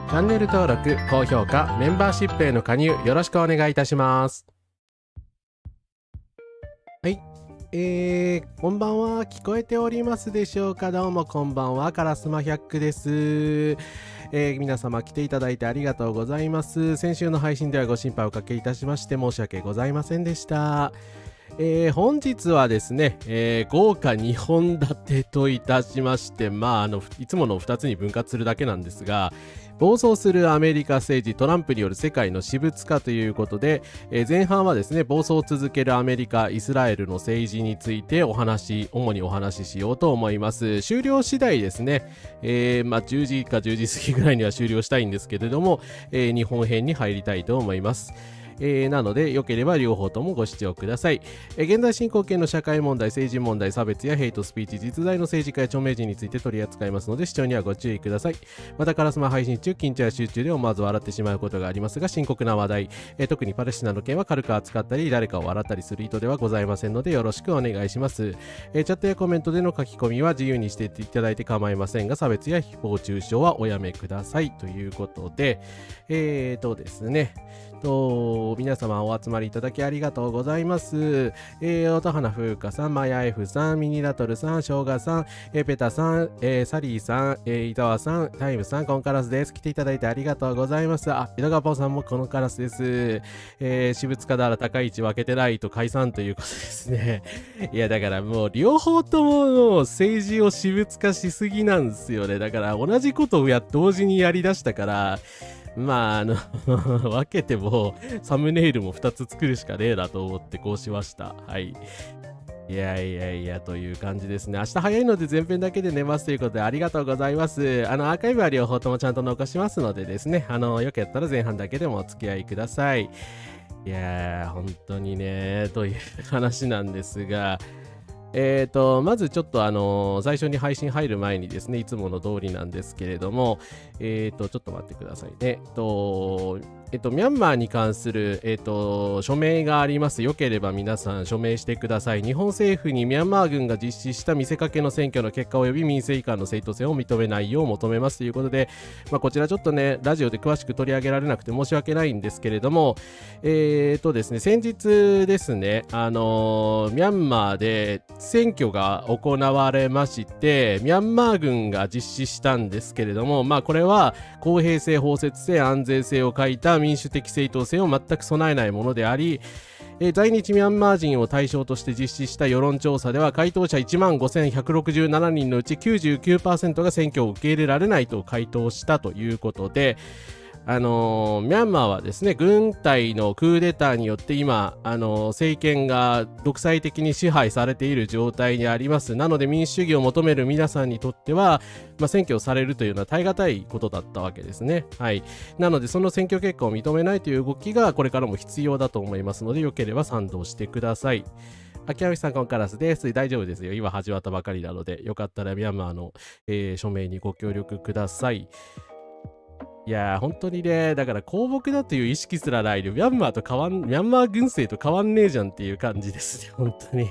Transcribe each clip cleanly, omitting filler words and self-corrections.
チャンネル登録、高評価、メンバーシップへの加入よろしくお願いいたします。はい、こんばんは。聞こえておりますでしょうか。どうもこんばんは。カラスマ100です。皆様来ていただいてありがとうございます。先週の配信ではご心配をおかけいたしまして申し訳ございませんでした。本日はですね、豪華2本立てといたしまして、いつもの2つに分割するだけなんですが、暴走するアメリカ政治、トランプによる世界の私物化ということで、前半はですね、暴走を続けるアメリカ、イスラエルの政治について主にお話ししようと思います。終了次第ですね、10時か10時過ぎぐらいには終了したいんですけれども、日本編に入りたいと思います。なので、よければ両方ともご視聴ください。現在進行形の社会問題、政治問題、差別やヘイトスピーチ、実在の政治家や著名人について取り扱いますので、視聴にはご注意ください。また、カラスマ配信中、緊張や集中で思わず笑ってしまうことがありますが、深刻な話題、特にパレスチナの件は軽く扱ったり、誰かを笑ったりする意図ではございませんので、よろしくお願いします。チャットやコメントでの書き込みは自由にしていただいて構いませんが、差別や誹謗中傷はおやめください。ということで、ですね、皆様お集まりいただきありがとうございます。音花風花さん、マヤ F さん、ミニラトルさん、ショウガさん、ペタさん、サリーさん、伊沢さん、タイムさん、コンカラスです。来ていただいてありがとうございます。江戸川ポンさんもコンカラスです。私物化なら高い位置分けてないと解散ということですね。いや、だからもう両方とも政治を私物化しすぎなんですよね。だから同じことを同時にやりだしたから、分けてもサムネイルも2つ作るしかねえなと思ってこうしました。はい。いやという感じですね。明日早いので前編だけで寝ますということでありがとうございます。アーカイブは両方ともちゃんと残しますのでですね、よくやったら前半だけでもお付き合いください。いやー、本当にね、という話なんですが、まずちょっと最初に配信入る前にですね、いつもの通りなんですけれども、ちょっと待ってくださいね。ミャンマーに関する、署名があります。よければ皆さん署名してください。日本政府にミャンマー軍が実施した見せかけの選挙の結果及び民政移管の正当性を認めないよう求めますということで、こちらちょっとね、ラジオで詳しく取り上げられなくて申し訳ないんですけれども、ですね、先日ですね、ミャンマーで選挙が行われまして、ミャンマー軍が実施したんですけれども、これは公平性、包摂性、安全性を欠いた民主的正当性を全く備えないものであり、在日ミャンマー人を対象として実施した世論調査では、回答者15,167人のうち 99% が選挙を受け入れられないと回答したということで、ミャンマーはですね、軍隊のクーデターによって今、政権が独裁的に支配されている状態にあります。なので民主主義を求める皆さんにとっては、選挙をされるというのは耐え難いことだったわけですね。はい。なのでその選挙結果を認めないという動きがこれからも必要だと思いますので、よければ賛同してください。秋山さん、コンカラスです。大丈夫ですよ。今始まったばかりなので、よかったらミャンマーの、署名にご協力ください。いやー、本当にね、だから公僕だという意識すらないで、ミャンマー軍政と変わんねえじゃんっていう感じですね、本当に。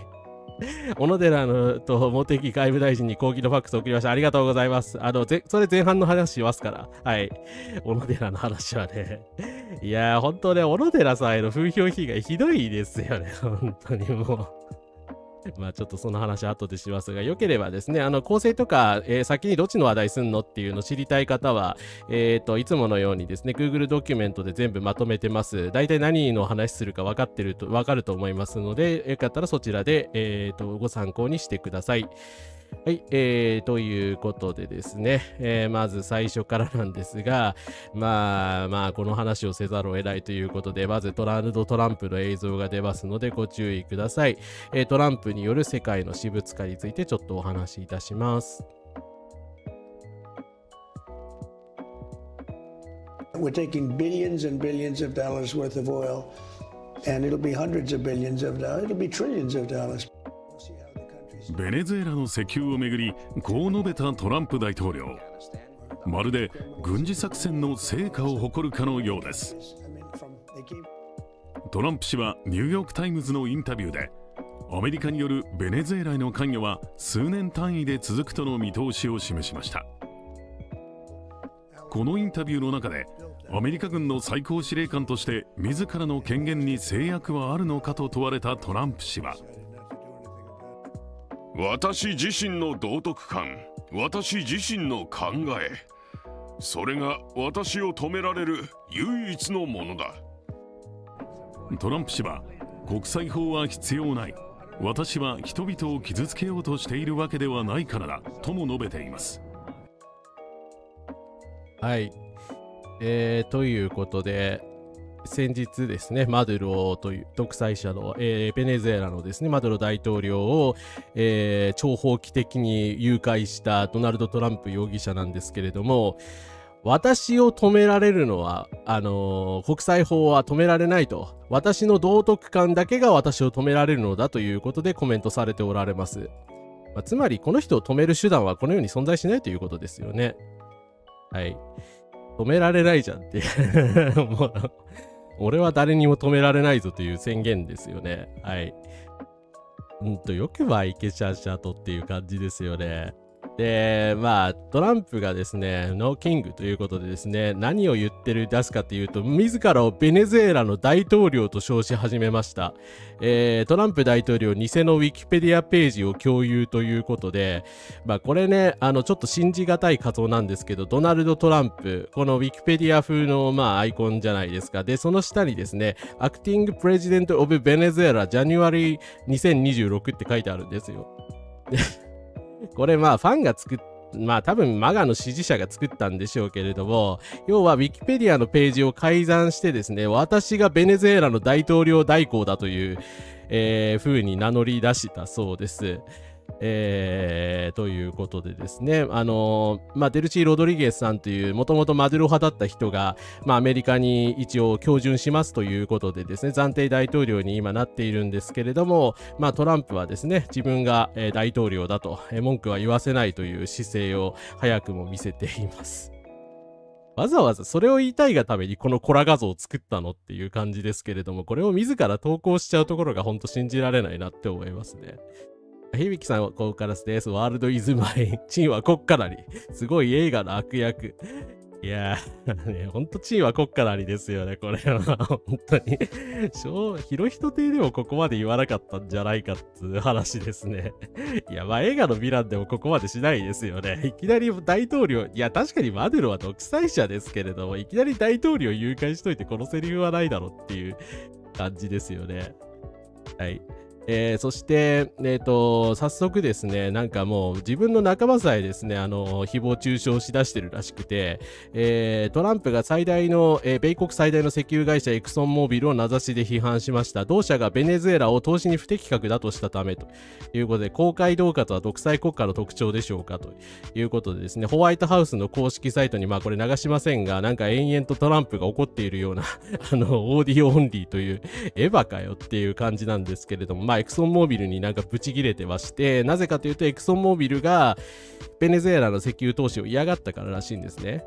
小野寺と茂木外務大臣に抗議のファックスを送りました。ありがとうございます。それ前半の話しますから。はい。小野寺の話はね。いやー、本当ね、小野寺さんへの風評被害ひどいですよね、本当にもう。ちょっとその話後でしますが、よければですね、構成とか、先にどっちの話題すんのっていうのを知りたい方は、いつものようにですね、Google ドキュメントで全部まとめてます。大体何の話するかわかると思いますので、よかったらそちらで、ご参考にしてください。はい、ということでですね、まず最初からなんですが、この話をせざるを得ないということで、まずトランプの映像が出ますのでご注意ください。トランプによる世界の私物化についてちょっとお話しいたします。We're taking billions and billions of dollars worth of oil, and it'll be hundreds of billions of dollars. It'll be trillions of dollars. We'll see how the country ベネズエラの石油をめぐりこう述べたトランプ大統領。まるで軍事作戦の成果を誇るかのようです。トランプ氏はニューヨーク・タイムズのインタビューで、アメリカによるベネズエラへの関与は数年単位で続くとの見通しを示しました。このインタビューの中で、アメリカ軍の最高司令官として自らの権限に制約はあるのかと問われたトランプ氏は、私自身の道徳観、私自身の考え、それが私を止められる唯一のものだ。トランプ氏は、国際法は必要ない、私は人々を傷つけようとしているわけではないからだとも述べています。はい、ということで、先日ですね、マドゥロという独裁者の、ベネズエラのですね、マドゥロ大統領を、諜報機的に誘拐したドナルド・トランプ容疑者なんですけれども、私を止められるのは、国際法は止められないと。私の道徳観だけが私を止められるのだということでコメントされておられます。つまり、この人を止める手段はこの世に存在しないということですよね。はい。止められないじゃんってもう俺は誰にも止められないぞという宣言ですよね。はい。よくばいけちゃちゃとっていう感じですよね。で、トランプがですね、ノーキングということでですね、何を言ってる出すかというと、自らをベネズエラの大統領と称し始めました。トランプ大統領、偽のウィキペディアページを共有ということで、これね、ちょっと信じがたい画像なんですけど、ドナルド・トランプ、このウィキペディア風の、アイコンじゃないですか。で、その下にですね、Acting President of Venezuela January 2026って書いてあるんですよ。これファンが多分マガの支持者が作ったんでしょうけれども、要はウィキペディアのページを改ざんしてですね、私がベネズエラの大統領代行だという、風に名乗り出したそうです。ということでですね、デルチー・ロドリゲスさんというもともとマドゥロ派だった人が、アメリカに一応標準しますということでですね、暫定大統領に今なっているんですけれども、トランプはですね、自分が、大統領だと、文句は言わせないという姿勢を早くも見せています。わざわざそれを言いたいがためにこのコラ画像を作ったのっていう感じですけれども、これを自ら投稿しちゃうところが本当信じられないなって思いますね。響さんはここからです。ワールドイズマイン。チンは国家なり。すごい映画の悪役。いやー、ほんとチンは国家なりですよね、これは。本当に。広人亭でもここまで言わなかったんじゃないかっていう話ですね。いや、映画のヴィランでもここまでしないですよね。いきなり大統領、いや、確かにマドゥロは独裁者ですけれども、いきなり大統領誘拐しといてこのセリフはないだろっていう感じですよね。はい。そして、早速ですね、なんかもう自分の仲間さえですね、誹謗中傷しだしてるらしくて、トランプが最大の、米国最大の石油会社エクソンモービルを名指しで批判しました。同社がベネズエラを投資に不適格だとしたためということで、公開恫喝は独裁国家の特徴でしょうかということでですね、ホワイトハウスの公式サイトに、これ流しませんが、なんか延々とトランプが怒っているような、オーディオオンリーという、エヴァかよっていう感じなんですけれども、エクソンモービルになんかブチ切れてまして、なぜかというとエクソンモービルがベネズエラの石油投資を嫌がったかららしいんですね。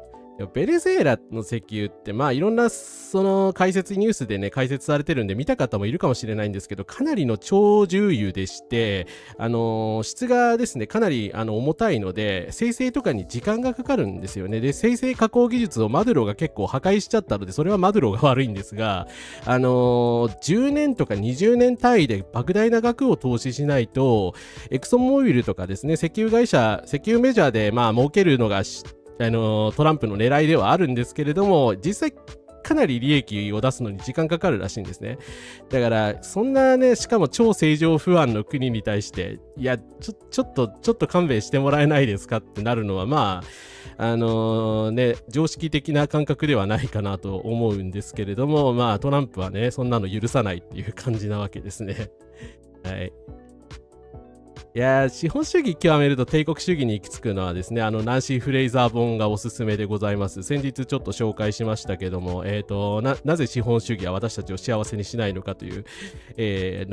ベネズエラの石油っていろんなその解説ニュースでね解説されてるんで見た方もいるかもしれないんですけど、かなりの超重油でして、質がですねかなり重たいので精製とかに時間がかかるんですよね。で精製加工技術をマドゥロが結構破壊しちゃったので、それはマドゥロが悪いんですが、10年とか20年単位で莫大な額を投資しないと、エクソンモービルとかですね石油会社、石油メジャーで儲けるのがトランプの狙いではあるんですけれども、実際かなり利益を出すのに時間かかるらしいんですね。だからそんなね、しかも超正常不安の国に対して、いやちょっと勘弁してもらえないですかってなるのは常識的な感覚ではないかなと思うんですけれども、トランプはねそんなの許さないっていう感じなわけですね。はい。いやー、資本主義極めると帝国主義に行き着くのはですね、ナンシー・フレイザー本がおすすめでございます。先日ちょっと紹介しましたけども、なぜ資本主義は私たちを幸せにしないのかという、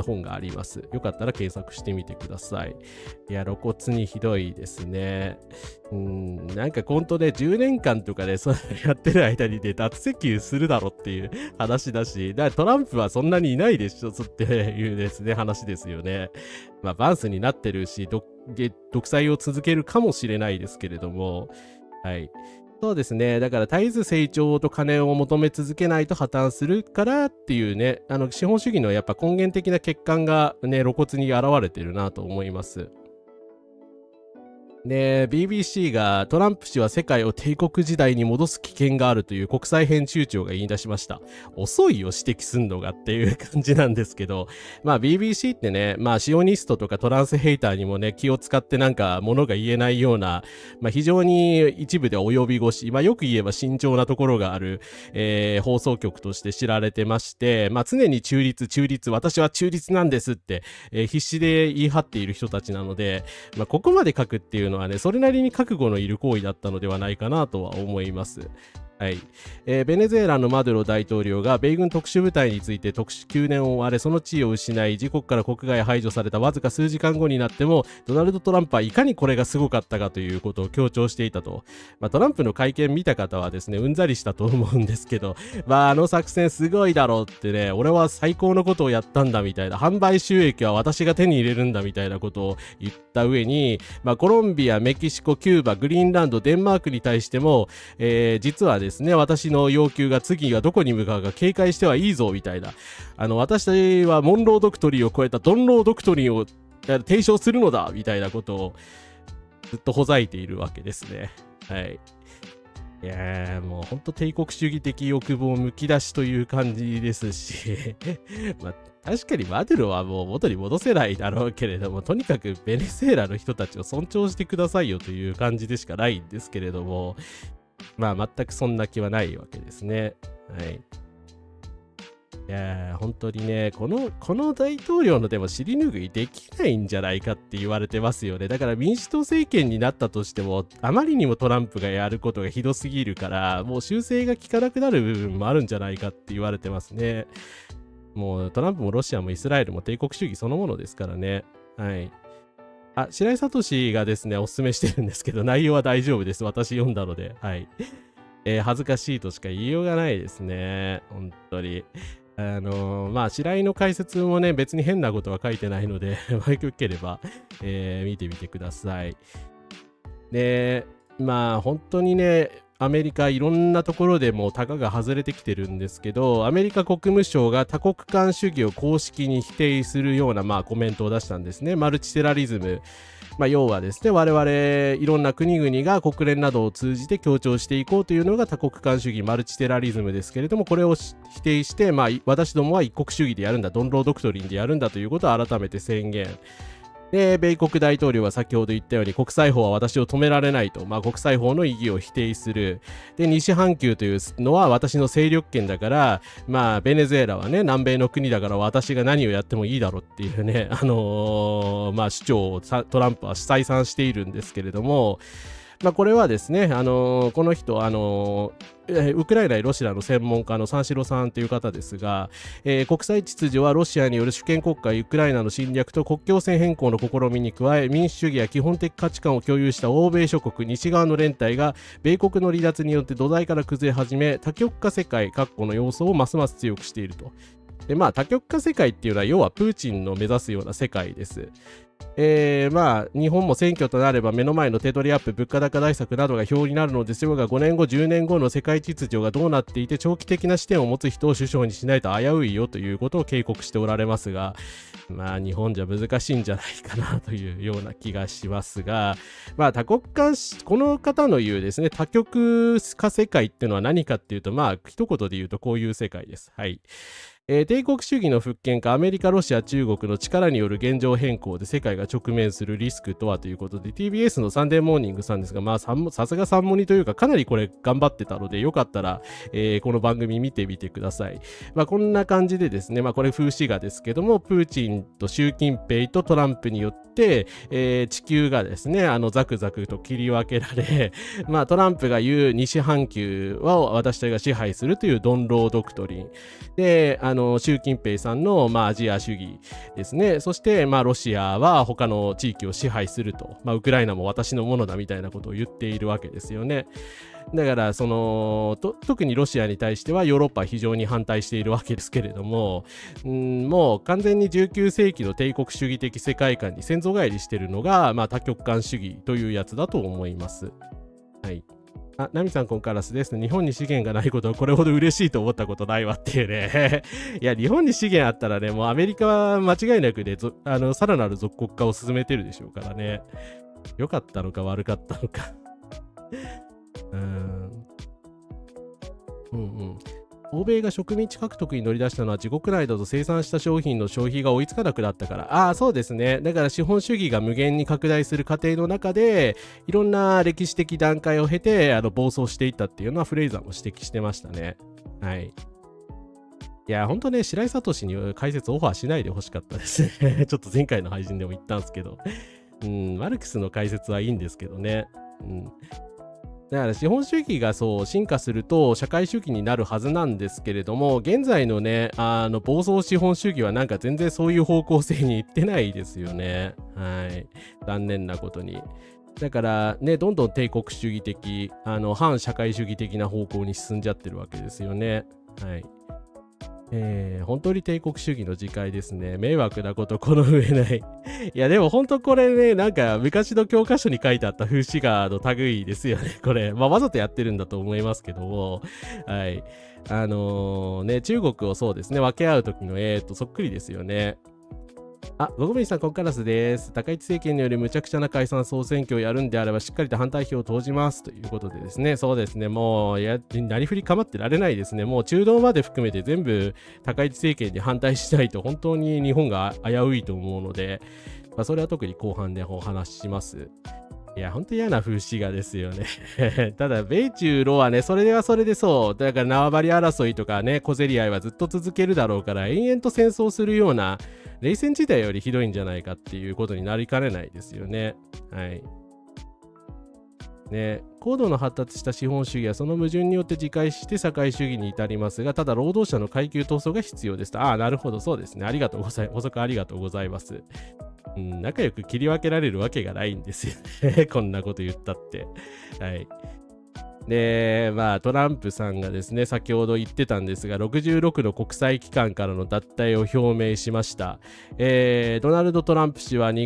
本があります。よかったら検索してみてください。いや、露骨にひどいですね。なんか本当ね、10年間とかでそれやってる間にね、脱石油するだろっていう話だし、だからトランプはそんなにいないでしょっていうですね、話ですよね。まあ、バンスになってるし、独裁を続けるかもしれないですけれども、はい。そうですね。だから絶えず成長と金を求め続けないと破綻するからっていうね、資本主義のやっぱ根源的な欠陥がね、露骨に現れてるなと思います。で、BBC がトランプ氏は世界を帝国時代に戻す危険があるという国際編集長が言い出しました。遅いよ指摘すんのがっていう感じなんですけど、まあ BBC ってね、まあシオニストとかトランスヘイターにもね、気を使ってなんか物が言えないような、まあ非常に一部で及び腰、まあよく言えば慎重なところがある、放送局として知られてまして、まあ常に中立、私は中立なんですって、必死で言い張っている人たちなので、まあここまで書くっていうのはね、それなりに覚悟のいる行為だったのではないかなとは思います。はい。ベネズエラのマドゥロ大統領が米軍特殊部隊について特殊9年を追われその地位を失い自国から国外排除されたわずか数時間後になってもドナルド・トランプはいかにこれがすごかったかということを強調していたと。まあ、トランプの会見見た方はですねうんざりしたと思うんですけど、まあ、作戦すごいだろうってね、俺は最高のことをやったんだみたいな、販売収益は私が手に入れるんだみたいなことを言った上に、まあ、コロンビア、メキシコ、キューバ、グリーンランド、デンマークに対しても、実はですね、私の要求が次はどこに向かうか警戒してはいいぞみたいな、私はモンロードクトリンを超えたドンロードクトリンを提唱するのだみたいなことをずっとほざいているわけですね。はい。いやー、もうほんと帝国主義的欲望むき出しという感じですしまあ確かにマドゥロはもう元に戻せないだろうけれども、とにかくベネズエラの人たちを尊重してくださいよという感じでしかないんですけれども、まあ全くそんな気はないわけですね。はい。いやー、本当にね、この大統領のでも尻拭いできないんじゃないかって言われてますよね。だから民主党政権になったとしても、あまりにもトランプがやることがひどすぎるから、もう修正が効かなくなる部分もあるんじゃないかって言われてますね。もうトランプもロシアもイスラエルも帝国主義そのものですからね。はい。白井聡がですね、おすすめしてるんですけど、内容は大丈夫です。私読んだので。はい。恥ずかしいとしか言いようがないですね。本当に。まあ、白井の解説もね、別に変なことは書いてないので、よければ、見てみてください。で、まあ、本当にね、アメリカいろんなところでもうタガが外れてきてるんですけど、アメリカ国務省が多国間主義を公式に否定するようなまあコメントを出したんですね。マルチテラリズム。まあ、要はですね、我々いろんな国々が国連などを通じて強調していこうというのが多国間主義マルチテラリズムですけれども、これを否定して、まあ、私どもは一国主義でやるんだ、ドンロードクトリンでやるんだということを改めて宣言。で、米国大統領は先ほど言ったように国際法は私を止められないと、まあ、国際法の意義を否定する。で、西半球というのは私の勢力圏だから、まあ、ベネズエラはね、南米の国だから私が何をやってもいいだろうっていうね、まあ、主張をトランプは再三しているんですけれども、まあ、これはですね、この人、ウクライナやロシアの専門家の三四郎さんという方ですが、国際秩序はロシアによる主権国家ウクライナの侵略と国境線変更の試みに加え、民主主義や基本的価値観を共有した欧米諸国、西側の連帯が米国の離脱によって土台から崩れ始め、多極化世界の要素をますます強くしていると。で、まあ、多極化世界っていうのは要はプーチンの目指すような世界です。まあ、日本も選挙となれば目の前の手取りアップ、物価高対策などが表になるのですよが、5年後、10年後の世界秩序がどうなっていて、長期的な視点を持つ人を首相にしないと危ういよということを警告しておられますが、まあ、日本じゃ難しいんじゃないかなというような気がしますが、まあ、この方の言うですね、多極化世界っていうのは何かっていうと、まあ、一言で言うとこういう世界です。はい。帝国主義の復権かアメリカ、ロシア、中国の力による現状変更で世界が直面するリスクとはということで TBS のサンデーモーニングさんですが、まあさすがサンモニというかかなりこれ頑張ってたのでよかったら、この番組見てみてください。まあこんな感じでですね、まあこれ風刺画ですけども、プーチンと習近平とトランプによって、地球がですねザクザクと切り分けられまあトランプが言う西半球を私たちが支配するというドンロードクトリンで、習近平さんの、まあ、アジア主義ですね。そして、まあ、ロシアは他の地域を支配すると、まあ、ウクライナも私のものだみたいなことを言っているわけですよね。だから特にロシアに対してはヨーロッパは非常に反対しているわけですけれども、もう完全に19世紀の帝国主義的世界観に先祖返りしているのが、まあ、多極化主義というやつだと思います。はい。ナミさんコンカラスですね。日本に資源がないことをこれほど嬉しいと思ったことないわっていうね。いや、日本に資源あったらね、もうアメリカは間違いなくね、さらなる属国化を進めてるでしょうからね。良かったのか悪かったのか。欧米が植民地獲得に乗り出したのは自国内だと生産した商品の消費が追いつかなくなったから。そうですね。だから資本主義が無限に拡大する過程の中でいろんな歴史的段階を経て暴走していったっていうのはフレイザーも指摘してましたね。はい。いや、ほんとね、白井聡に解説オファーしないでほしかったですね。ちょっと前回の配信でも言ったんですけど。マルクスの解説はいいんですけどね。だから資本主義がそう進化すると社会主義になるはずなんですけれども、現在のね暴走資本主義はなんか全然そういう方向性にいってないですよね。はい、残念なことに。だからね、どんどん帝国主義的反社会主義的な方向に進んじゃってるわけですよね。はい。本当に帝国主義の自戒ですね。迷惑なことこの上ない。いやでも本当これね、なんか昔の教科書に書いてあった風刺画の類ですよね。これ、まあわざとやってるんだと思いますけども、はい。ね、中国をそうですね、分け合う時のそっくりですよね。ゴゴミンさん、コンカラスです。高市政権により無茶苦茶な解散総選挙をやるんであれば、しっかりと反対票を投じますということでですね、そうですね、もうなりふり構ってられないですね。もう中道まで含めて全部高市政権に反対しないと本当に日本が危ういと思うので、まあ、それは特に後半でお話しします。いや、ほんと嫌な風刺画ですよね。ただ、米中ロはね、それはそれでそう。だから縄張り争いとかね、小競り合いはずっと続けるだろうから、延々と戦争するような、冷戦時代よりひどいんじゃないかっていうことになりかねないですよね。はい。ね、高度の発達した資本主義はその矛盾によって自戒して社会主義に至りますが、ただ労働者の階級闘争が必要ですと。なるほど、そうですね。ありがとうございます。補足ありがとうございます。仲良く切り分けられるわけがないんですよね。こんなこと言ったって。はい。で、まあトランプさんがですね、先ほど言ってたんですが、66の国際機関からの脱退を表明しました。ドナルド・トランプ氏は1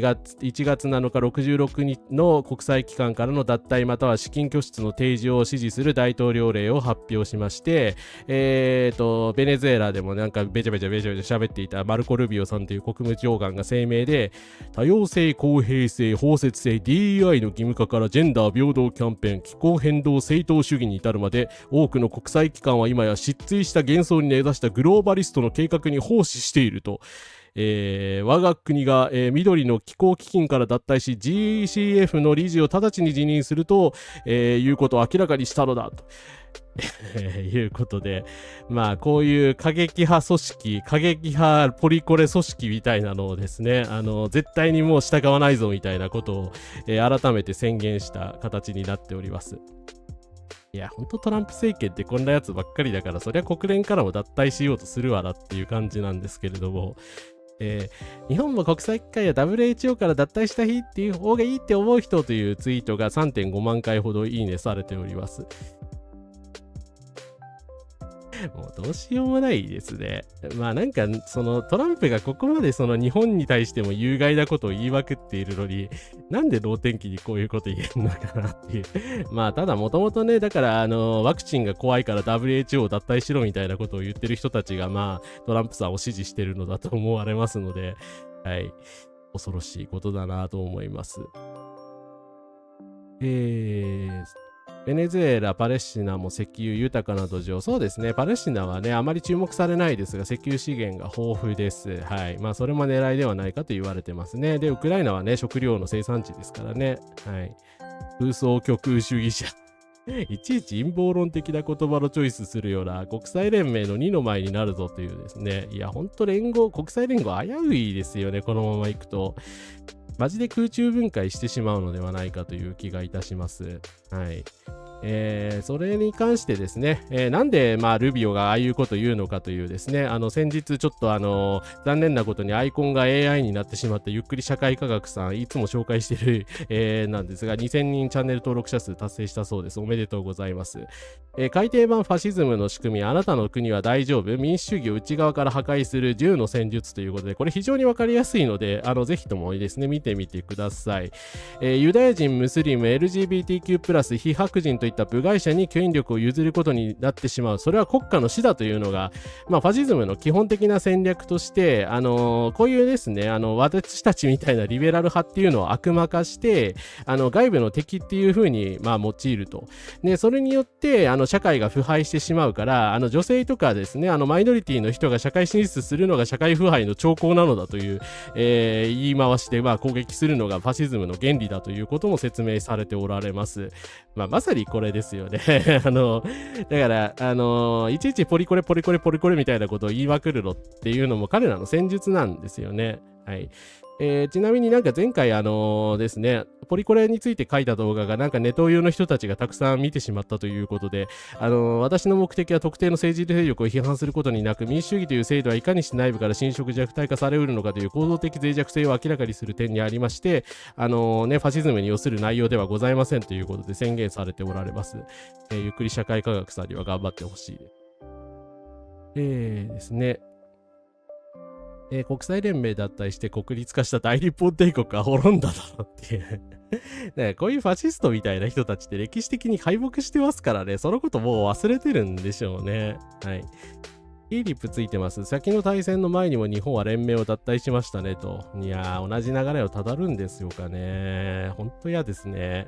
月7日66の国際機関からの脱退または資金拠出の提示を指示する大統領令を発表しまして、ベネズエラでもなんかべちゃべちゃ喋っていたマルコ・ルビオさんという国務長官が声明で、多様性、公平性、包摂性、DEI の義務化からジェンダー平等キャンペーン、気候変動正当主義に至るまで、多くの国際機関は今や失墜した幻想に根ざしたグローバリストの計画に奉仕していると。我が国が、緑の気候基金から脱退し GCF の理事を直ちに辞任すると、いうことを明らかにしたのだということで、まあこういう過激派組織、過激派ポリコレ組織みたいなのをですね、絶対にもう従わないぞみたいなことを、改めて宣言した形になっております。いや、ほんとトランプ政権ってこんなやつばっかりだから、そりゃ国連からも脱退しようとするわなっていう感じなんですけれども、日本も国際機関や WHO から脱退した日っていう方がいいって思う人というツイートが 3.5 万回ほどいいねされております。もうどうしようもないですね。まあなんかそのトランプがここまでその日本に対しても有害なことを言いまくっているのに、なんで能天気にこういうこと言えるのかなっていう。まあただもともとね、だからワクチンが怖いから WHO を脱退しろみたいなことを言ってる人たちがまあトランプさんを支持してるのだと思われますので、はい。恐ろしいことだなと思います。ベネズエラ、パレスチナも石油豊かな土壌。そうですね。パレスチナはね、あまり注目されないですが、石油資源が豊富です。はい。まあ、それも狙いではないかと言われてますね。で、ウクライナはね、食料の生産地ですからね。はい。空想極右主義者。いちいち陰謀論的な言葉のチョイスするような国際連盟の2の前になるぞというですね。いや、ほんと国際連合危ういですよね。このままいくと。マジで空中分解してしまうのではないかという気がいたします。はい。それに関してですね、なんで、ルビオがああいうこと言うのかというですね、先日ちょっと残念なことにアイコンが AI になってしまったゆっくり社会科学さん、いつも紹介してる、なんですが、2000人チャンネル登録者数達成したそうです。おめでとうございます。改訂版ファシズムの仕組み、あなたの国は大丈夫？民主主義を内側から破壊する10の戦術ということで、これ非常にわかりやすいので、ぜひともですね、見てみてください。ユダヤ人、ムスリム、LGBTQ+、非白人といった部外者に権力を譲ることになってしまう。それは国家の死だというのが、ファシズムの基本的な戦略として、こういうですね、私たちみたいなリベラル派っていうのを悪魔化して、外部の敵っていう風に、用いると。で、それによって、社会が腐敗してしまうから、女性とかですね、マイノリティの人が社会進出するのが社会腐敗の兆候なのだという、言い回しで、攻撃するのがファシズムの原理だということも説明されておられます。まさにこれですよね。だから、いちいちポリコレみたいなことを言いまくるのっていうのも彼らの戦術なんですよね。はい。ちなみになんか前回ですね、ポリコレについて書いた動画がなんかネトウヨの人たちがたくさん見てしまったということで、私の目的は特定の政治勢力を批判することになく、民主主義という制度はいかにして内部から侵食弱体化されうるのかという構造的脆弱性を明らかにする点にありまして、ファシズムに要する内容ではございませんということで宣言されておられます。ゆっくり社会科学さんには頑張ってほしいです。ですね。国際連盟脱退して国立化した大日本帝国は滅んだだろうっていうね、こういうファシストみたいな人たちって歴史的に敗北してますからね、そのこともう忘れてるんでしょうね。はい。いいリップついてます。先の大戦の前にも日本は連盟を脱退しましたねと。いやー、同じ流れをたどるんですよかね。ほんと嫌ですね。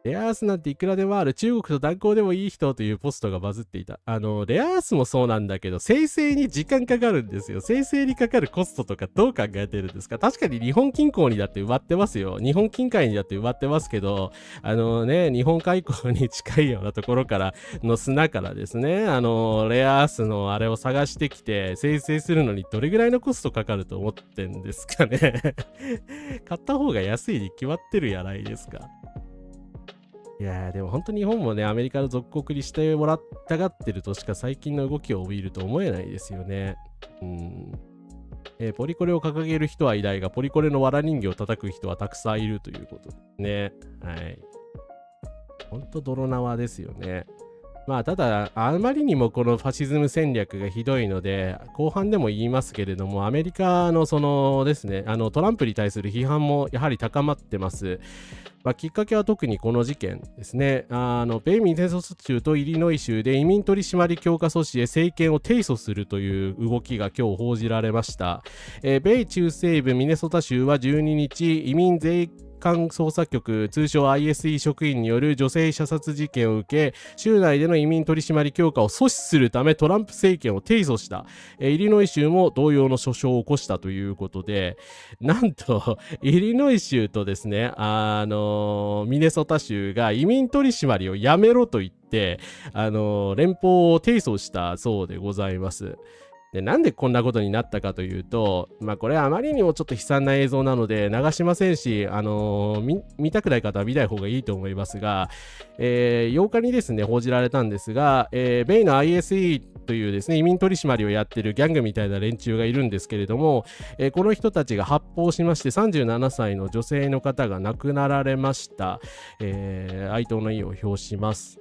レアアースなんていくらでもある、中国と断交でもいい人というポストがバズっていた。レアアースもそうなんだけど、生成に時間かかるんですよ。生成にかかるコストとかどう考えてるんですか？確かに日本近郊にだって埋まってますよ。日本近海にだって埋まってますけど、日本海溝に近いようなところからの砂からですね、レアアースのあれを探してきて、生成するのにどれぐらいのコストかかると思ってんですかね。買った方が安いに決まってるやないですか。いやーでも本当に日本もね、アメリカの属国にしてもらったがってるとしか最近の動きを見ると思えないですよね。ポリコレを掲げる人はいないが、ポリコレの藁人形を叩く人はたくさんいるということですね。はい。本当泥縄ですよね。ただ、あまりにもこのファシズム戦略がひどいので、後半でも言いますけれども、アメリカのそのですね、トランプに対する批判もやはり高まってます。きっかけは特にこの事件ですね。米ミネソタ州とイリノイ州で移民取締強化措置へ政権を提訴するという動きが今日報じられました。米中西部ミネソタ州は12日、移民税関捜査局通称 ISE 職員による女性射殺事件を受け、州内での移民取締強化を阻止するためトランプ政権を提訴した。イリノイ州も同様の訴訟を起こしたということで、なんとイリノイ州とですね、ミネソタ州が移民取締りをやめろと言って、連邦を提訴したそうでございます。で、なんでこんなことになったかというと、これはあまりにもちょっと悲惨な映像なので流しませんし、見たくない方は見ない方がいいと思いますが、8日にですね、報じられたんですが、米の ISE というですね、移民取締りをやってるギャングみたいな連中がいるんですけれども、この人たちが発砲しまして37歳の女性の方が亡くなられました。哀悼の意を表します。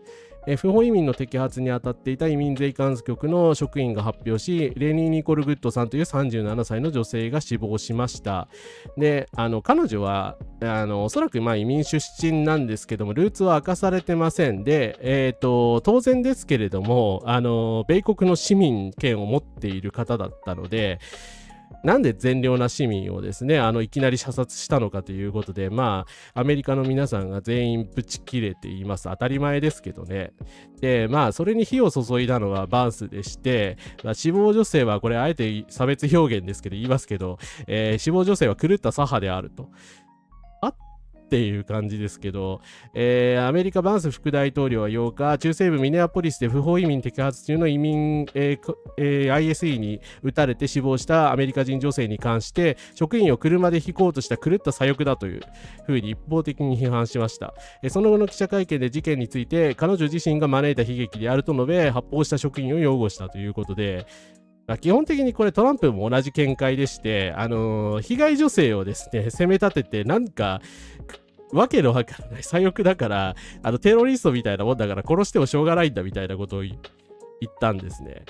不法移民の摘発に当たっていた移民税関局の職員が発表し、レニー・ニコル・グッドさんという37歳の女性が死亡しました。で、彼女はおそらく移民出身なんですけども、ルーツは明かされてませんで、当然ですけれども、米国の市民権を持っている方だったので、なんで善良な市民をですね、いきなり射殺したのかということで、まあ、アメリカの皆さんが全員ブチ切れています。当たり前ですけどね。で、まあ、それに火を注いだのはバンスでして、まあ、死亡女性は、これあえて差別表現ですけど、言いますけど、死亡女性は狂った左派であると。っていう感じですけど、アメリカバンス副大統領は8日、中西部ミネアポリスで不法移民摘発中の移民、ISE に撃たれて死亡したアメリカ人女性に関して、職員を車で引こうとした狂った左翼だというふうに一方的に批判しました。その後の記者会見で事件について、彼女自身が招いた悲劇であると述べ、発砲した職員を擁護したということで、基本的にこれトランプも同じ見解でして、被害女性をですね、責め立てて、なんか、わけのわからない左翼だから、テロリストみたいなもんだから殺してもしょうがないんだみたいなことを言ったんですね。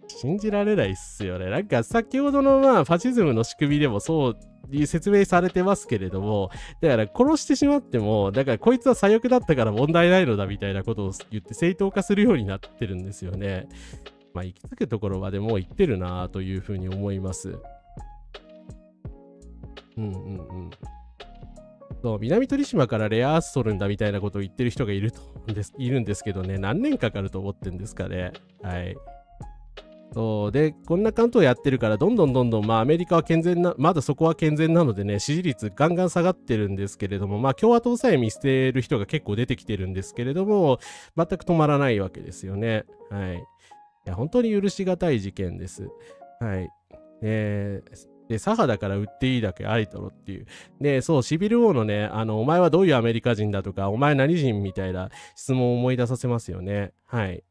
信じられないっすよね。なんか先ほどのファシズムの仕組みでもそう説明されてますけれども、だから殺してしまっても、だからこいつは左翼だったから問題ないのだみたいなことを言って正当化するようになってるんですよね。まあ行き着くところまでもう行ってるなというふうに思います。そう、南鳥島からレアアース取るんだみたいなことを言ってる人がいるんですけどね、何年かかると思ってんですかね。はい。そうで、こんな関東やってるから、どんどん、まあアメリカはまだそこは健全なのでね、支持率ガンガン下がってるんですけれども、まあ共和党さえ見捨てる人が結構出てきてるんですけれども、全く止まらないわけですよね。はい。いや、本当に許しがたい事件です。はい。で、左派だから売っていいだけありだろっていう。で、そう、シビル王のね、お前はどういうアメリカ人だとか、お前何人みたいな質問を思い出させますよね。はい。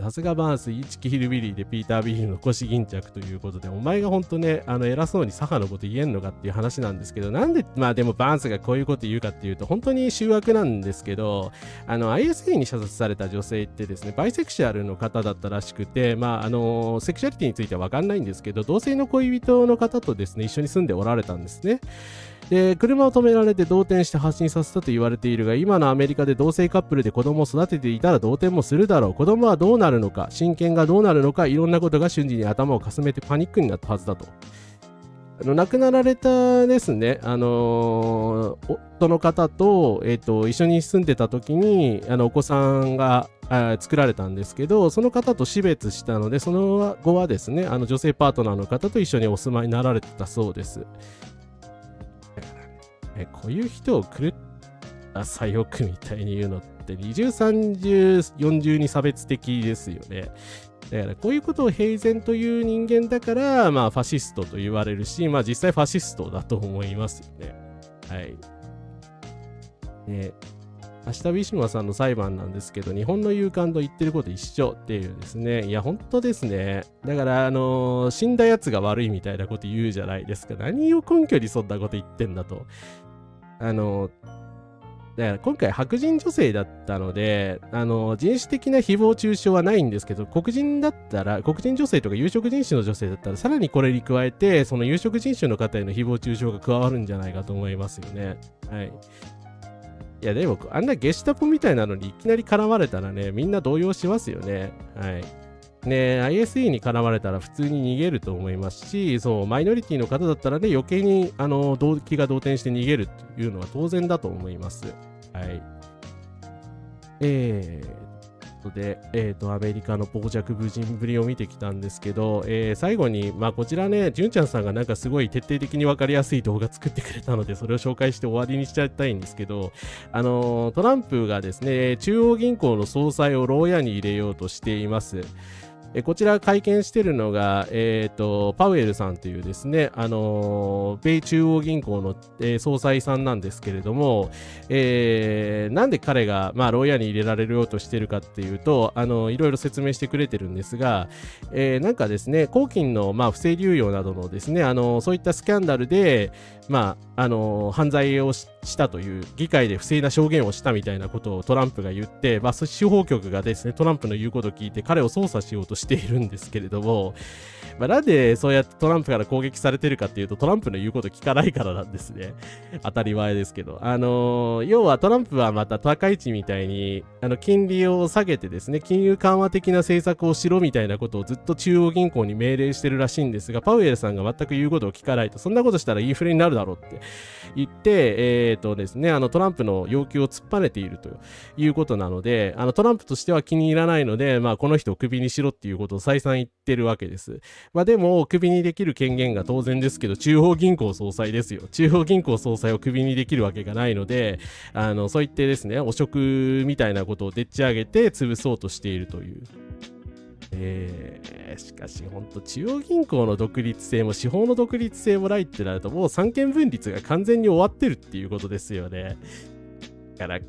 さすがバーンス、イーチキヒルビリーでピーター・ビールの腰巾着ということで、お前が本当ね、偉そうに左派のこと言えんのかっていう話なんですけど、なんで、まあでもバーンスがこういうこと言うかっていうと、本当に醜悪なんですけど、ISA に射殺された女性ってですね、バイセクシュアルの方だったらしくて、まあ、セクシュアリティについては分かんないんですけど、同性の恋人の方とですね、一緒に住んでおられたんですね。で、車を止められて動転して発進させたと言われているが、今のアメリカで同性カップルで子供を育てていたら動転もするだろう。子供はどうなるのか、親権がどうなるのか、いろんなことが瞬時に頭をかすめてパニックになったはずだと。亡くなられたですね、夫の方と、一緒に住んでた時に、お子さんが作られたんですけど、その方と死別したので、その後はですね、女性パートナーの方と一緒にお住まいになられてたそうです。こういう人を狂った左翼みたいに言うのって二重三重四重に差別的ですよね。だからこういうことを平然という人間だから、まあファシストと言われるし、まあ実際ファシストだと思いますよね。はい。明日ウィシュマさんの裁判なんですけど、日本の勇敢と言ってること一緒っていうですね。いや、本当ですね。だから、死んだやつが悪いみたいなこと言うじゃないですか。何を根拠にそんなこと言ってんだと。だから今回白人女性だったので、人種的な誹謗中傷はないんですけど、黒人女性とか有色人種の女性だったら、さらにこれに加えて、その有色人種の方への誹謗中傷が加わるんじゃないかと思いますよね。はい。いやでもあんなゲシュタポみたいなのにいきなり絡まれたらね、みんな動揺しますよね。はい。ね、ISE に絡まれたら普通に逃げると思いますし、そう、マイノリティの方だったらね、余計に動機が動転して逃げるというのは当然だと思います。はい。で、アメリカの傍若無人ぶりを見てきたんですけど、最後に、まあこちらね、純ちゃんさんがなんかすごい徹底的に分かりやすい動画作ってくれたので、それを紹介して終わりにしちゃいたいんですけど、トランプがですね、中央銀行の総裁を牢屋に入れようとしています。こちら会見してるのが、パウエルさんというですね、米中央銀行の、総裁さんなんですけれども、なんで彼が、まあ、牢屋に入れられようとしてるかっていうと、いろいろ説明してくれてるんですが、なんかですね、公金の、まあ、不正流用などのですね、そういったスキャンダルで、まあ、犯罪をしたという、議会で不正な証言をしたみたいなことをトランプが言って、まあ、司法局がですね、トランプの言うことを聞いて、彼を捜査しようとししているんですけれども、なんでそうやってトランプから攻撃されてるかっていうと、トランプの言うこと聞かないからなんですね。当たり前ですけど。要はトランプはまた高市みたいに、金利を下げてですね、金融緩和的な政策をしろみたいなことをずっと中央銀行に命令してるらしいんですが、パウエルさんが全く言うことを聞かないと、そんなことしたらインフレになるだろうって言って、ですね、トランプの要求を突っぱねているということなので、トランプとしては気に入らないので、この人をクビにしろっていうことを再三言ってるわけです。でも、クビにできる権限が当然ですけど、中央銀行総裁ですよ。中央銀行総裁をクビにできるわけがないので、そう言ってですね、汚職みたいなことをでっち上げて潰そうとしているという。しかし本当中央銀行の独立性も司法の独立性もないってなると、もう三権分立が完全に終わってるっていうことですよね。だから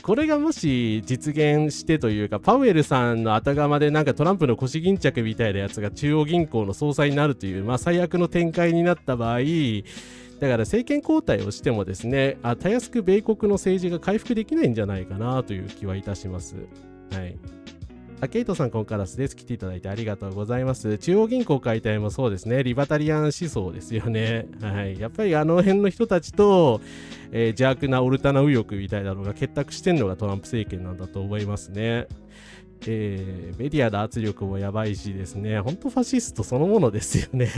これがもし実現してというか、パウエルさんの後釜でなんかトランプの腰巾着みたいなやつが中央銀行の総裁になるという、最悪の展開になった場合、だから政権交代をしてもですね、たやすく米国の政治が回復できないんじゃないかなという気はいたします。はい。ケイトさん、コンカラスです。来ていただいてありがとうございます。中央銀行解体もそうですね、リバタリアン思想ですよね。はい。やっぱりあの辺の人たちと、邪悪なオルタナ右翼みたいなのが結託してるのがトランプ政権なんだと思いますね。メディアの圧力もやばいしですね、本当ファシストそのものですよね。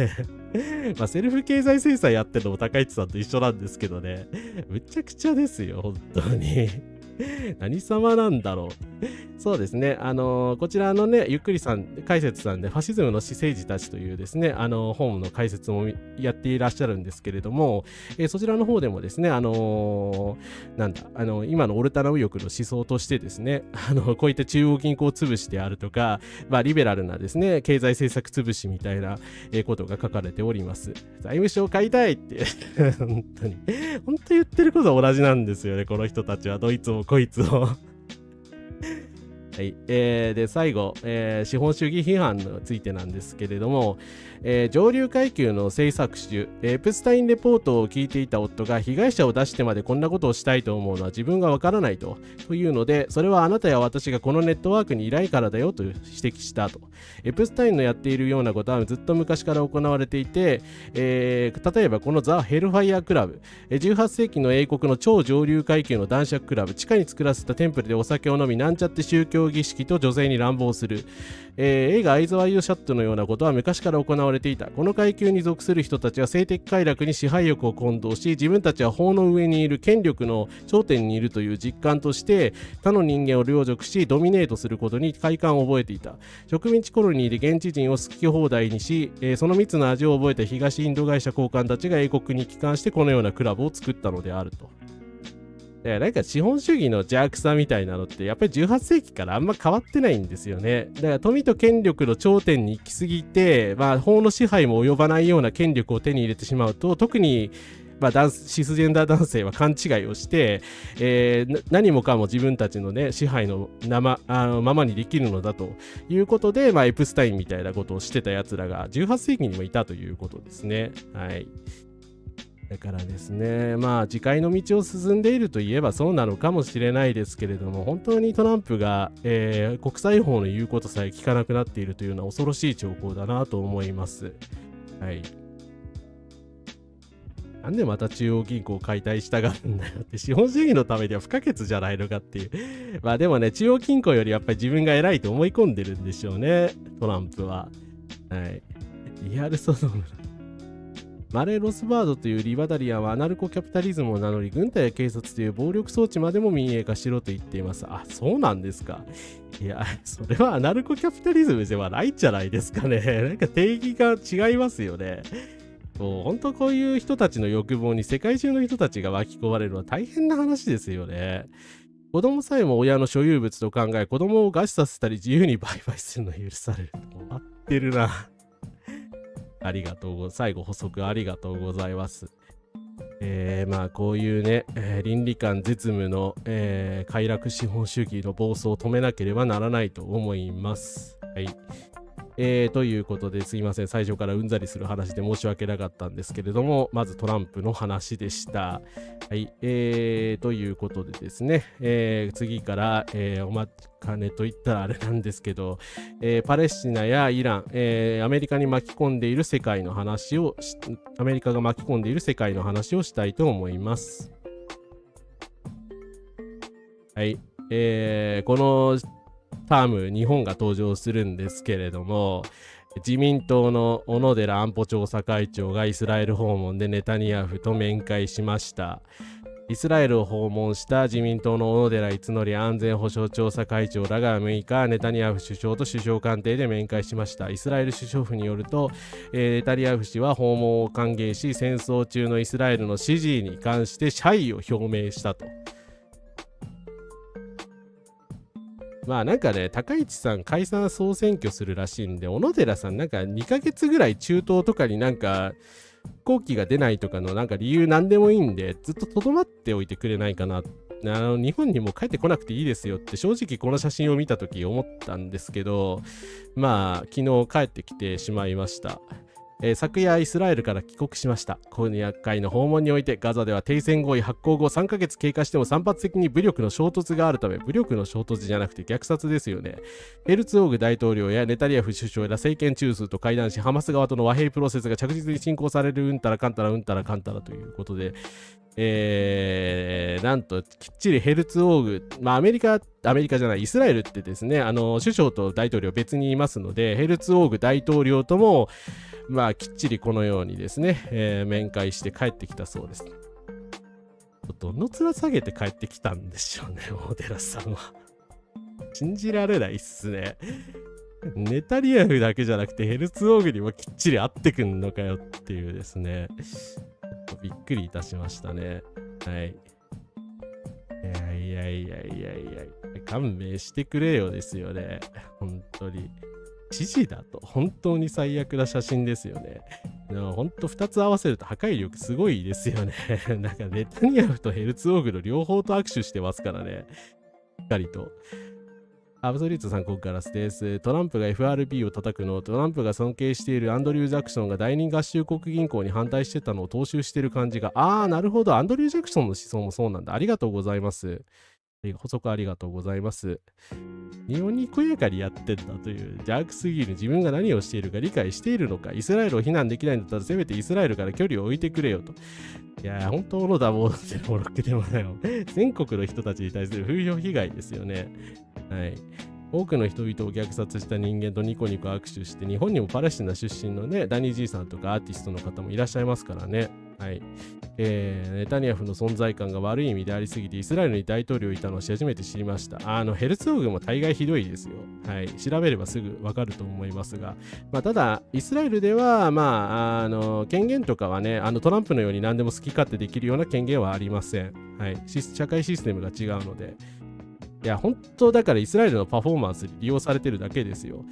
セルフ経済制裁やってるのも高市さんと一緒なんですけどね、むちゃくちゃですよ、本当に。何様なんだろう。そうですね。こちらのね、ゆっくりさん、解説さんで、ファシズムの私生児たちというですね、本の解説もやっていらっしゃるんですけれども、そちらの方でもですね、今のオルタナ右翼の思想としてですね、こういった中央銀行潰しであるとか、リベラルなですね、経済政策潰しみたいなことが書かれております。財務省を買いたいって、本当言ってることは同じなんですよね、この人たちは、どいつもこいつを。はい。で、最後、資本主義批判についてなんですけれども、上流階級の政策主、エプスタインレポートを聞いていた夫が被害者を出してまでこんなことをしたいと思うのは自分がわからないというので、それはあなたや私がこのネットワークにいないからだよと指摘したと。エプスタインのやっているようなことはずっと昔から行われていて、例えばこのザ・ヘルファイア・クラブ、18世紀の英国の超上流階級の男爵クラブ、地下に作らせたテンプルでお酒を飲み、なんちゃって宗教儀式と女性に乱暴する、映画アイズ・ワイド・シャットのようなことは昔から行われていた。この階級に属する人たちは性的快楽に支配欲を混同し、自分たちは法の上にいる権力の頂点にいるという実感として他の人間を凌辱しドミネートすることに快感を覚えていた。植民地コロニーで現地人を好き放題にし、その蜜の味を覚えた東インド会社高官たちが英国に帰還してこのようなクラブを作ったのであると。なんか資本主義の邪悪さみたいなのってやっぱり18世紀からあんま変わってないんですよね。だから富と権力の頂点に行き過ぎて、法の支配も及ばないような権力を手に入れてしまうと、特にシスジェンダー男性は勘違いをして、何もかも自分たちのね支配のままにできるのだということで、エプスタインみたいなことをしてたやつらが18世紀にもいたということですね。はい。だからですね、自戒の道を進んでいるといえばそうなのかもしれないですけれども、本当にトランプが、国際法の言うことさえ聞かなくなっているというのは恐ろしい兆候だなと思います。はい。なんでまた中央銀行を解体したがるんだよって、資本主義のためには不可欠じゃないのかっていう。でもね、中央銀行よりやっぱり自分が偉いと思い込んでるんでしょうね、トランプは。はい。リアルソドム。マレー・ロスバードというリバタリアンはアナルコキャピタリズムを名乗り、軍隊や警察という暴力装置までも民営化しろと言っています。あ、そうなんですか。いや、それはアナルコキャピタリズムではないんじゃないですかね。なんか定義が違いますよね。もう本当こういう人たちの欲望に世界中の人たちが巻き込まれるのは大変な話ですよね。子供さえも親の所有物と考え、子供を餓死させたり自由に売買するのを許される。終わってるな。ありがとう最後補足ありがとうございます。こういうね、倫理観絶務の、快楽資本主義の暴走を止めなければならないと思います。はい。ということですいません、最初からうんざりする話で申し訳なかったんですけれども、まずトランプの話でした。はい、ということでですね、次から、お待ちかねといったらあれなんですけど、パレスチナやイラン、アメリカに巻き込んでいる世界の話をアメリカが巻き込んでいる世界の話をしたいと思います。はい、このターム日本が登場するんですけれども、自民党の小野寺安保調査会長がイスラエル訪問でネタニヤフと面会しました。イスラエルを訪問した自民党の小野寺五典安全保障調査会長らが6日、ネタニヤフ首相と首相官邸で面会しました。イスラエル首相府によると、ネタニヤフ氏は訪問を歓迎し、戦争中のイスラエルの支持に関して謝意を表明したと。まあなんかね、高市さん解散総選挙するらしいんで、小野寺さんなんか2ヶ月ぐらい中東とかになんか飛行機が出ないとかのなんか理由なんでもいいんで、ずっととどまっておいてくれないかな。日本にも帰ってこなくていいですよって正直この写真を見たとき思ったんですけど、まあ昨日帰ってきてしまいました。昨夜イスラエルから帰国しました。今回の訪問においてガザでは停戦合意発効後3ヶ月経過しても散発的に武力の衝突があるため、武力の衝突じゃなくて虐殺ですよね。ヘルツオーグ大統領やネタニヤフ首相ら政権中枢と会談し、ハマス側との和平プロセスが着実に進行されるうんたらかんたらうんたらかんたらということで、なんときっちりヘルツオーグ、アメリカじゃないイスラエルってですね、首相と大統領別にいますので、ヘルツオーグ大統領ともまあきっちりこのようにですね、面会して帰ってきたそうです。どの面下げて帰ってきたんでしょうね、大寺さんは。信じられないっすね。ネタニヤフだけじゃなくてヘルツオーグにもきっちり会ってくんのかよっていうですね。ちょっとびっくりいたしましたね。はい。いや、勘弁してくれよですよね。本当に。知事だと本当に最悪な写真ですよね。本当2つ合わせると破壊力すごいですよね。なんかネタニヤフとヘルツオーグの両方と握手してますからね。しっかりと。アブソリュート参考からです。トランプが FRB を叩くのをトランプが尊敬しているアンドリュー・ジャクソンが第二合衆国銀行に反対してたのを踏襲してる感じが。なるほど。アンドリュー・ジャクソンの思想もそうなんだ。ありがとうございます。補足ありがとうございます。日本にこやかにやってんだという邪悪すぎる自分が何をしているか理解しているのか。イスラエルを非難できないんだったらせめてイスラエルから距離を置いてくれよと。いや本当のだもんってもろくでもないよ。全国の人たちに対する風評被害ですよね。はい。多くの人々を虐殺した人間とニコニコ握手して、日本にもパレスチナ出身のね、ダニー・ジーさんとかアーティストの方もいらっしゃいますからね。はい。ネタニヤフの存在感が悪い意味でありすぎて、イスラエルに大統領いたのを初めて知りました。ヘルツオーグも大概ひどいですよ。はい。調べればすぐわかると思いますが。ただ、イスラエルでは、権限とかはね、トランプのように何でも好き勝手できるような権限はありません。はい。社会システムが違うので。いや、本当だからイスラエルのパフォーマンスに利用されてるだけですよ。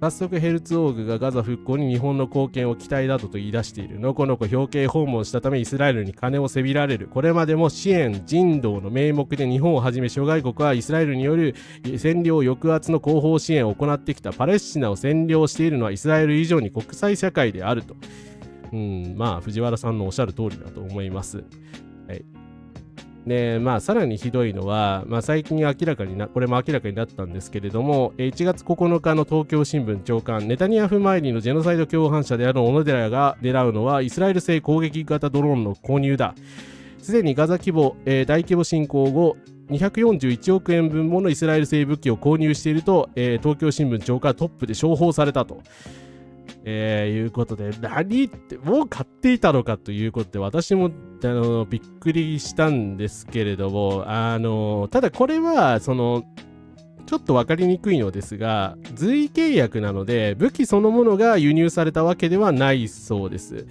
早速ヘルツオーグがガザ復興に日本の貢献を期待だと言い出している。のこのこ表敬訪問したためイスラエルに金をせびられる。これまでも支援人道の名目で日本をはじめ諸外国はイスラエルによる占領抑圧の後方支援を行ってきた。パレスチナを占領しているのはイスラエル以上に国際社会であると。藤原さんのおっしゃる通りだと思います。はい。でさらにひどいのは、最近これも明らかになったんですけれども、1月9日の東京新聞長官、ネタニヤフ前にのジェノサイド共犯者である小野寺が狙うのはイスラエル製攻撃型ドローンの購入だ。すでにガザ大規模侵攻後、241億円分ものイスラエル製武器を購入していると、東京新聞長官トップで商報されたと。いうことで、何ってもう買っていたのかということで、私もびっくりしたんですけれども、ただこれはちょっと分かりにくいのですが、随契約なので武器そのものが輸入されたわけではないそうです。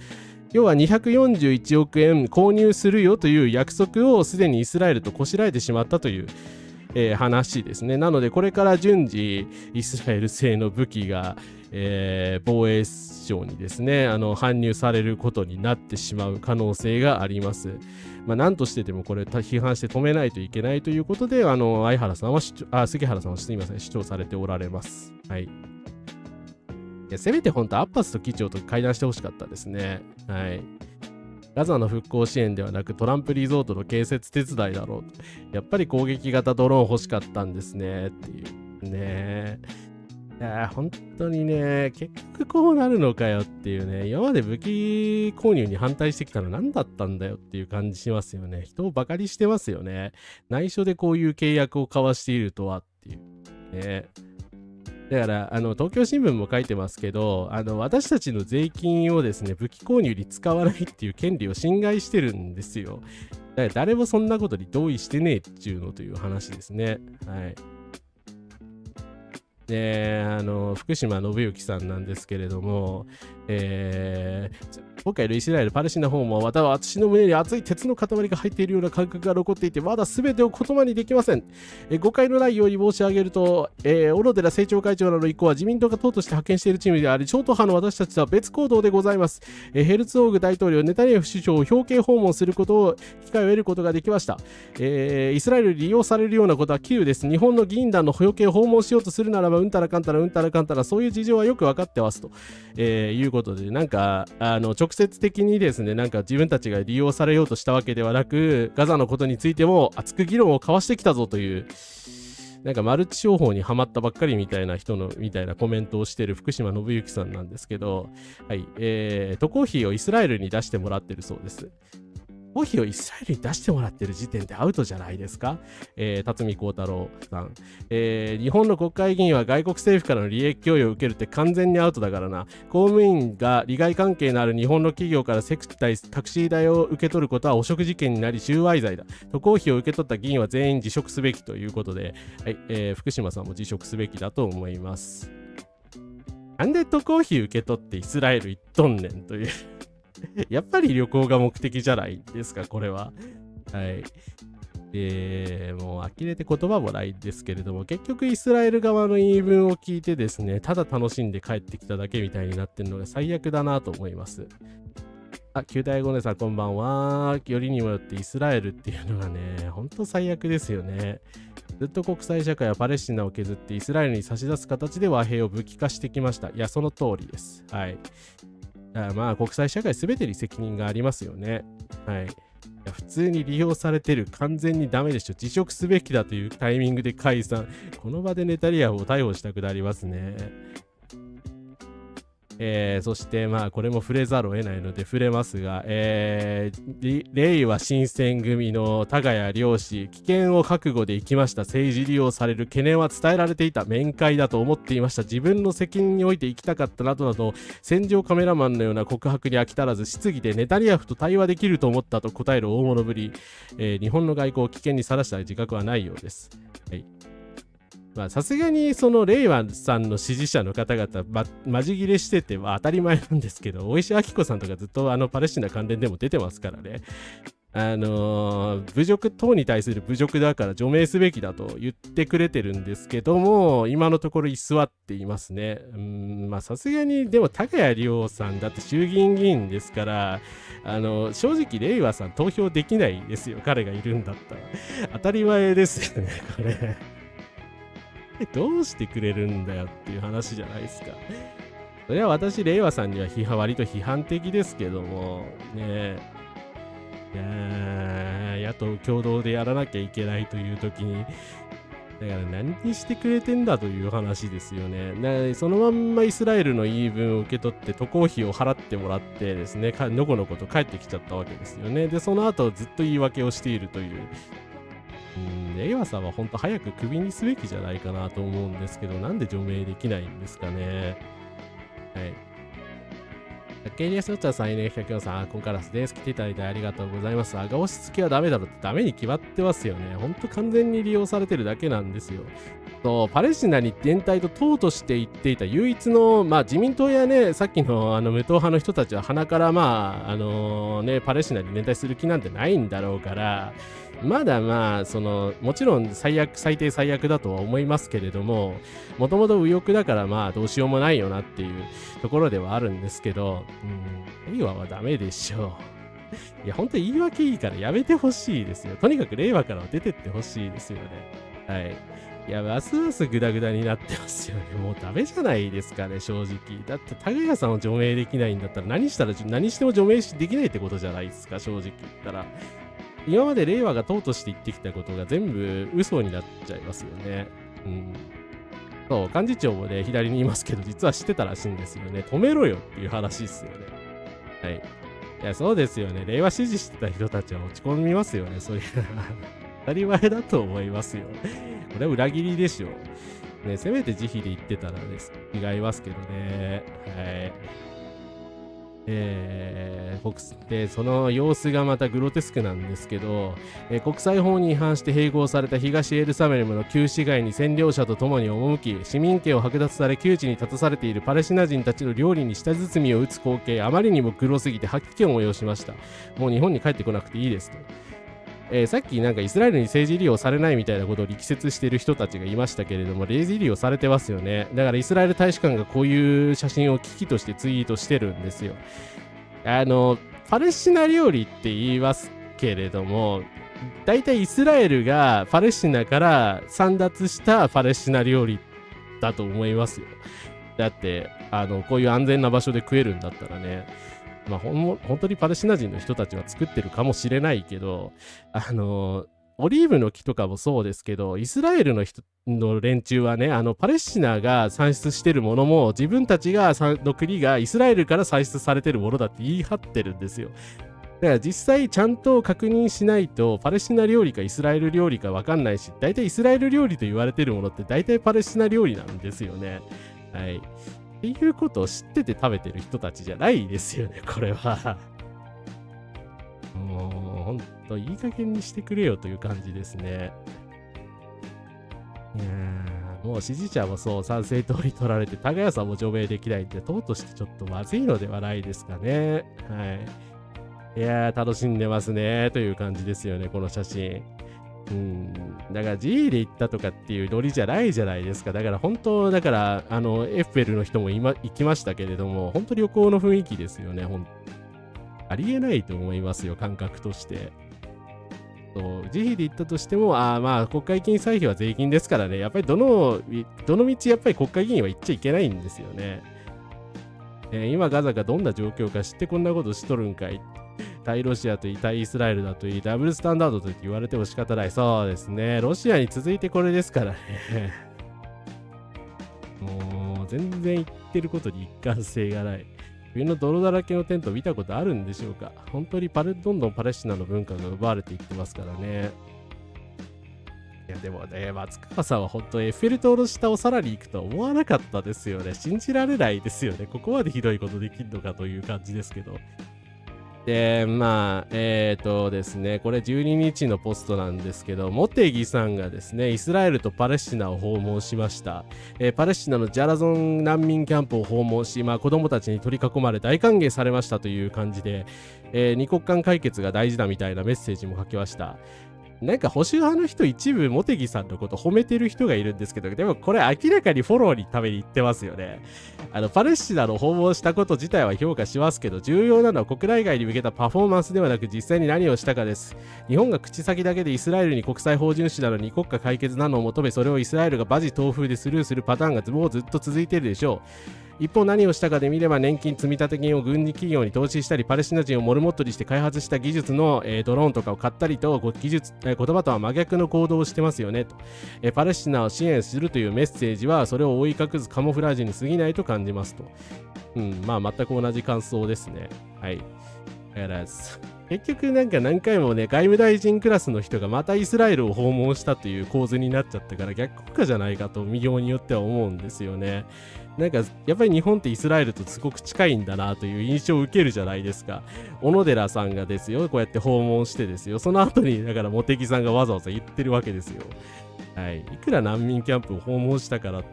要は241億円購入するよという約束をすでにイスラエルとこしらえてしまったという話ですね。なのでこれから順次イスラエル製の武器が防衛省にですね搬入されることになってしまう可能性があります。何としてでもこれ批判して止めないといけないということで杉原さんはすいません主張されておられます。はい。やせめて本当アッバスと議長と会談してほしかったですね。はい。ガザの復興支援ではなくトランプリゾートの建設手伝いだろうと。やっぱり攻撃型ドローン欲しかったんですねっていうね。いや本当にね、結局こうなるのかよっていうね、今まで武器購入に反対してきたの何だったんだよっていう感じしますよね。人をバカにしてますよね。内緒でこういう契約を交わしているとはっていうね。だから東京新聞も書いてますけど、私たちの税金をですね、武器購入に使わないっていう権利を侵害してるんですよ。だから誰もそんなことに同意してねえっていうのという話ですね。はい。で、福島信之さんなんですけれども、今回のイスラエル・パレスチナ訪問は、また私の胸に熱い鉄の塊が入っているような感覚が残っていて、まだ全てを言葉にできません。誤解のないように申し上げると、小野寺政調会長らの意向は自民党が党として派遣しているチームであり、超党派の私たちとは別行動でございます。ヘルツオーグ大統領、ネタニヤフ首相を表敬訪問することを機会を得ることができました。イスラエルに利用されるようなことは杞憂です。日本の議員団の表敬訪問しようとするならば、うんたらかんたらうんたらかんたら、そういう事情はよく分かってますと、いうことで、なんか直接的にですね、なんか自分たちが利用されようとしたわけではなく、ガザのことについても熱く議論を交わしてきたぞという、なんかマルチ商法にはまったばっかりみたいな人のみたいなコメントをしている福島信之さんなんですけど、はい、渡航費をイスラエルに出してもらってるそうです。渡航費をイスラエルに出してもらってる時点でアウトじゃないですか。辰巳幸太郎さん、日本の国会議員は外国政府からの利益供与を受けるって完全にアウトだからな。公務員が利害関係のある日本の企業からセクタイタクシー代を受け取ることは汚職事件になり収賄罪だ。渡航費を受け取った議員は全員辞職すべきということで、はい、福島さんも辞職すべきだと思います。なんで渡航費受け取ってイスラエル行っとんねんというやっぱり旅行が目的じゃないですか、これは。はい。もう呆れて言葉もないんですけれども、結局イスラエル側の言い分を聞いてですね、ただ楽しんで帰ってきただけみたいになってるのが最悪だなと思います。旧大ゴネさんこんばんは。よりにもよってイスラエルっていうのがね、ほんと最悪ですよね。ずっと国際社会はパレスチナを削ってイスラエルに差し出す形で和平を武器化してきました。いや、その通りです。はい。まあ国際社会全てに責任がありますよね。はい。いや普通に利用されてる、完全にダメでしょ。辞職すべきだというタイミングで解散。この場でネタニヤフを逮捕したくなりますね。そしてまあこれも触れざるを得ないので触れますが、令和新選組の田谷良氏、危険を覚悟で行きました。政治利用される懸念は伝えられていた。面会だと思っていました。自分の責任において行きたかったなどなど、戦場カメラマンのような告白に飽き足らず、質疑でネタニヤフと対話できると思ったと答える大物ぶり。日本の外交を危険にさらした自覚はないようです。はい。さすがにその令和さんの支持者の方々、マジ切れしてては当たり前なんですけど、大石晃子さんとかずっとパレスチナ関連でも出てますからね。侮辱党に対する侮辱だから除名すべきだと言ってくれてるんですけども、今のところ居座っていますね。さすがにでも高谷良さんだって衆議院議員ですから、正直令和さん投票できないですよ。彼がいるんだったら当たり前ですよね、これ。どうしてくれるんだよっていう話じゃないですか。それは私、令和さんには割と批判的ですけども、ねえ、野党共同でやらなきゃいけないという時に、だから何にしてくれてんだという話ですよね。そのまんまイスラエルの言い分を受け取って渡航費を払ってもらってですね、のこのこと帰ってきちゃったわけですよね。で、その後ずっと言い訳をしているという。令和さんは本当早くクビにすべきじゃないかなと思うんですけど、なんで除名できないんですかね。はい。ケイリアスウォッチャーさん、NF104 さん、コンカラスです。来ていただいてありがとうございます。押し付けはダメだろってダメに決まってますよね。本当完全に利用されてるだけなんですよ。パレスチナに全体と党として言っていた唯一の、自民党やね、さっきの無党派の人たちは鼻からパレスチナに連帯する気なんてないんだろうから、まだもちろん最低最悪だとは思いますけれども、もともと右翼だからどうしようもないよなっていうところではあるんですけど、令和はダメでしょう。いや、本当に言い訳いいからやめてほしいですよ。とにかく令和からは出てってほしいですよね。はい。いや、ますますグダグダになってますよね。もうダメじゃないですかね、正直。だって、タグヤさんを除名できないんだったら、何しても除名できないってことじゃないですか、正直言ったら。今まで令和が党として言ってきたことが全部嘘になっちゃいますよね。うん。そう、幹事長もね、左にいますけど、実は知ってたらしいんですよね。止めろよっていう話ですよね。はい。いや、そうですよね。令和支持してた人たちは落ち込みますよね。それ当たり前だと思いますよ。これは裏切りでしょう。ね、せめて慈悲で言ってたらです違いますけどね。はい。で、その様子がまたグロテスクなんですけど、国際法に違反して併合された東エルサレムの旧市街に占領者と共に赴き、市民権を剥奪され窮地に立たされているパレスチナ人たちの料理に舌包みを打つ光景、あまりにもグロすぎて吐き気を催しました。もう日本に帰ってこなくていいですと。さっきなんかイスラエルに政治利用されないみたいなことを力説している人たちがいましたけれども、政治利用されてますよね。だからイスラエル大使館がこういう写真を危機としてツイートしてるんですよ。パレスチナ料理って言いますけれども、大体イスラエルがパレスチナから簒奪したパレスチナ料理だと思いますよ。だって、こういう安全な場所で食えるんだったらね。まあ、本当にパレスチナ人の人たちは作ってるかもしれないけど、オリーブの木とかもそうですけど、イスラエルの人の連中はね、パレスチナが産出してるものも、自分たちの国がイスラエルから産出されてるものだって言い張ってるんですよ。だから実際ちゃんと確認しないと、パレスチナ料理かイスラエル料理か分かんないし、大体イスラエル料理と言われてるものって大体パレスチナ料理なんですよね。はい。っていうことを知ってて食べてる人たちじゃないですよね、これは。もう、ほんと、いい加減にしてくれよという感じですね。いやー、もう支持者もそう、賛成通り取られて、タガヤさんも除名できないんで、党としてちょっとまずいのではないですかね。はい。いやー、楽しんでますね、という感じですよね、この写真。だから G で行ったとかっていうノリじゃないじゃないですか。だから本当、だからエッフェルの人も行きましたけれども、本当旅行の雰囲気ですよね。ありえないと思いますよ、感覚として。自費で行ったとしても、まあ国会議員歳費は税金ですからね、やっぱりどの道やっぱり国会議員は行っちゃいけないんですよね。今ガザがどんな状況か知ってこんなことしとるんかい。対ロシアといい、対イスラエルだといい、ダブルスタンダードと言われても仕方ない。そうですね。ロシアに続いてこれですからね。もう、全然言ってることに一貫性がない。冬の泥だらけのテント見たことあるんでしょうか。本当にどんどんパレスチナの文化が奪われていってますからね。いや、でもね、松川さんは本当エッフェル塔の下をさらに行くとは思わなかったですよね。信じられないですよね。ここまでひどいことできるのかという感じですけど。で、まあ、ですね、これ12日のポストなんですけど、モテギさんがですね、イスラエルとパレスチナを訪問しました。パレスチナのジャラゾン難民キャンプを訪問し、子供たちに取り囲まれ大歓迎されましたという感じで、二国間解決が大事だみたいなメッセージも書きました。なんか保守派の人一部モテギさんのこと褒めてる人がいるんですけど、でもこれ明らかにフォローにために言ってますよね。パレスチナの訪問したこと自体は評価しますけど、重要なのは国内外に向けたパフォーマンスではなく実際に何をしたかです。日本が口先だけでイスラエルに国際法遵守などに国家解決などを求め、それをイスラエルが馬事東風でスルーするパターンがもうずっと続いているでしょう。一方何をしたかで見れば年金積立金を軍事企業に投資したりパレスチナ人をモルモットにして開発した技術の、ドローンとかを買ったりと言葉とは真逆の行動をしてますよねと、パレスチナを支援するというメッセージはそれを覆い隠すカモフラージュに過ぎないと感じますと。まあ全く同じ感想ですね。はい。結局なんか何回もね、外務大臣クラスの人がまたイスラエルを訪問したという構図になっちゃったから逆効果じゃないかと見ようによっては思うんですよね。なんかやっぱり日本ってイスラエルとすごく近いんだなという印象を受けるじゃないですか。小野寺さんがですよ、こうやって訪問してですよ、その後にだから茂木さんがわざわざ言ってるわけですよ。はい。いくら難民キャンプを訪問したからっ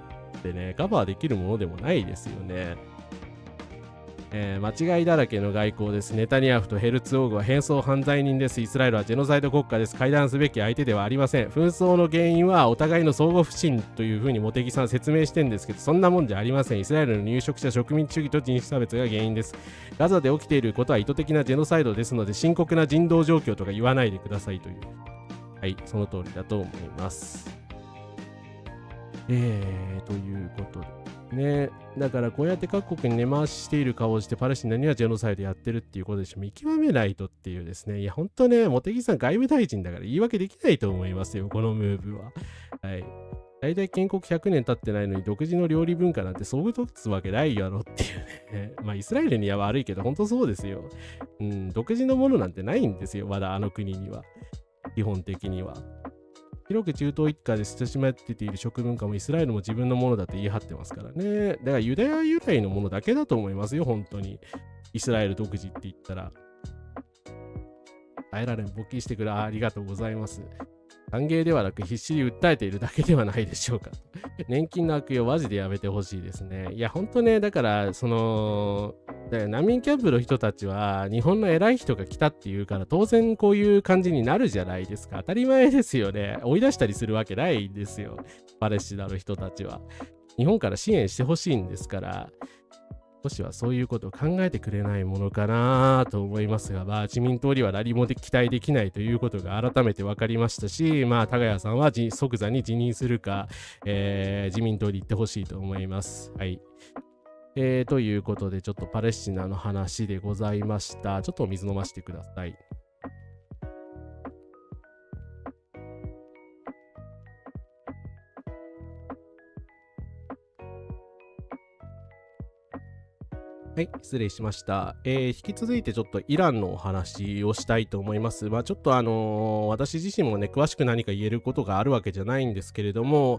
てね、カバーできるものでもないですよね。間違いだらけの外交です。ネタニヤフとヘルツオーグは変装犯罪人です。イスラエルはジェノサイド国家です。会談すべき相手ではありません。紛争の原因はお互いの相互不信というふうに茂木さん説明してるんですけど、そんなもんじゃありません。イスラエルの入植者植民地主義と人種差別が原因です。ガザで起きていることは意図的なジェノサイドですので、深刻な人道状況とか言わないでくださいという。はい、その通りだと思います。ということでね。だからこうやって各国に根回ししている顔をしてパレスチナにはジェノサイドやってるっていうことでしょ。見極めないとっていうですね。いや、本当ね、茂木さん外務大臣だから言い訳できないと思いますよ、このムーブは。はい。大体建国100年経ってないのに独自の料理文化なんてそうとつわけないやろっていうね。まあイスラエルには悪いけど本当そうですよ。独自のものなんてないんですよ、まだあの国には。基本的には。広く中東一家で親しまれている食文化もイスラエルも自分のものだと言い張ってますからね。だからユダヤ由来のものだけだと思いますよ、本当に。イスラエル独自って言ったら。あえられん勃起してくれ、ありがとうございます。歓迎ではなく必死に訴えているだけではないでしょうか。年金の悪用マジでやめてほしいですね。いや、ほんとね、だから、難民キャンプの人たちは日本の偉い人が来たっていうから当然こういう感じになるじゃないですか。当たり前ですよね。追い出したりするわけないんですよ。パレスチナの人たちは。日本から支援してほしいんですから。少しはそういうことを考えてくれないものかなと思いますが、自民党には何も期待できないということが改めて分かりましたし、高谷さんは即座に辞任するか、自民党に行ってほしいと思います。はい。ということで、ちょっとパレスチナの話でございました。ちょっとお水飲ませてください。はい、失礼しました。引き続いてちょっとイランのお話をしたいと思います。ちょっと私自身もね、詳しく何か言えることがあるわけじゃないんですけれども、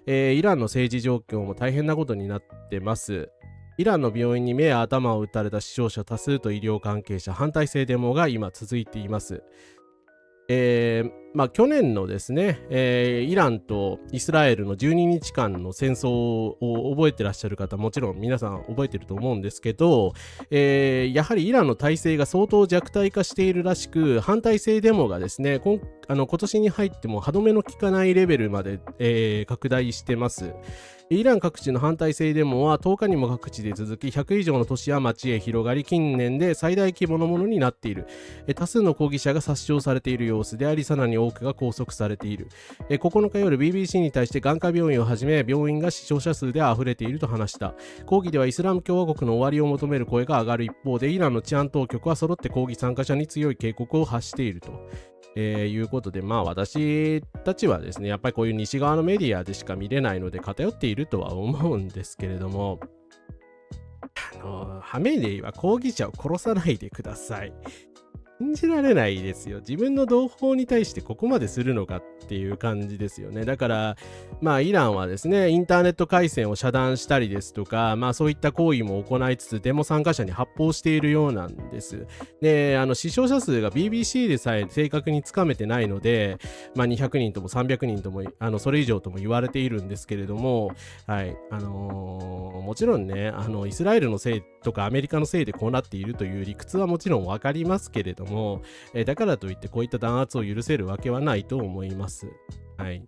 イランの政治状況も大変なことになってます。イランの病院に目や頭を打たれた死傷者多数と医療関係者、反対性デモが今続いています。去年のですね、イランとイスラエルの12日間の戦争を覚えてらっしゃる方、もちろん皆さん覚えてると思うんですけど、やはりイランの体制が相当弱体化しているらしく、反体制デモがですね、今年に入っても歯止めの効かないレベルまで、拡大してます。イラン各地の反体制デモは10日にも各地で続き、100以上の都市や町へ広がり、近年で最大規模のものになっている。多数の抗議者が殺傷されている様子であり、さらに多くが拘束されている。9日夜 BBC に対して眼科病院をはじめ、病院が死傷者数で溢れていると話した。抗議ではイスラム共和国の終わりを求める声が上がる一方で、イランの治安当局は揃って抗議参加者に強い警告を発していると。いうことで、私たちはですね、やっぱりこういう西側のメディアでしか見れないので偏っているとは思うんですけれども、ハメネイは抗議者を殺さないでください。信じられないですよ。自分の同胞に対してここまでするのかっていう感じですよね。だから、イランはですね、インターネット回線を遮断したりですとか、そういった行為も行いつつ、デモ参加者に発砲しているようなんです。で、死傷者数が BBC でさえ正確につかめてないので、200人とも300人とも、それ以上とも言われているんですけれども、はい、もちろんね、イスラエルのせいとかアメリカのせいでこうなっているという理屈はもちろんわかりますけれども、だからといってこういった弾圧を許せるわけはないと思います。はい。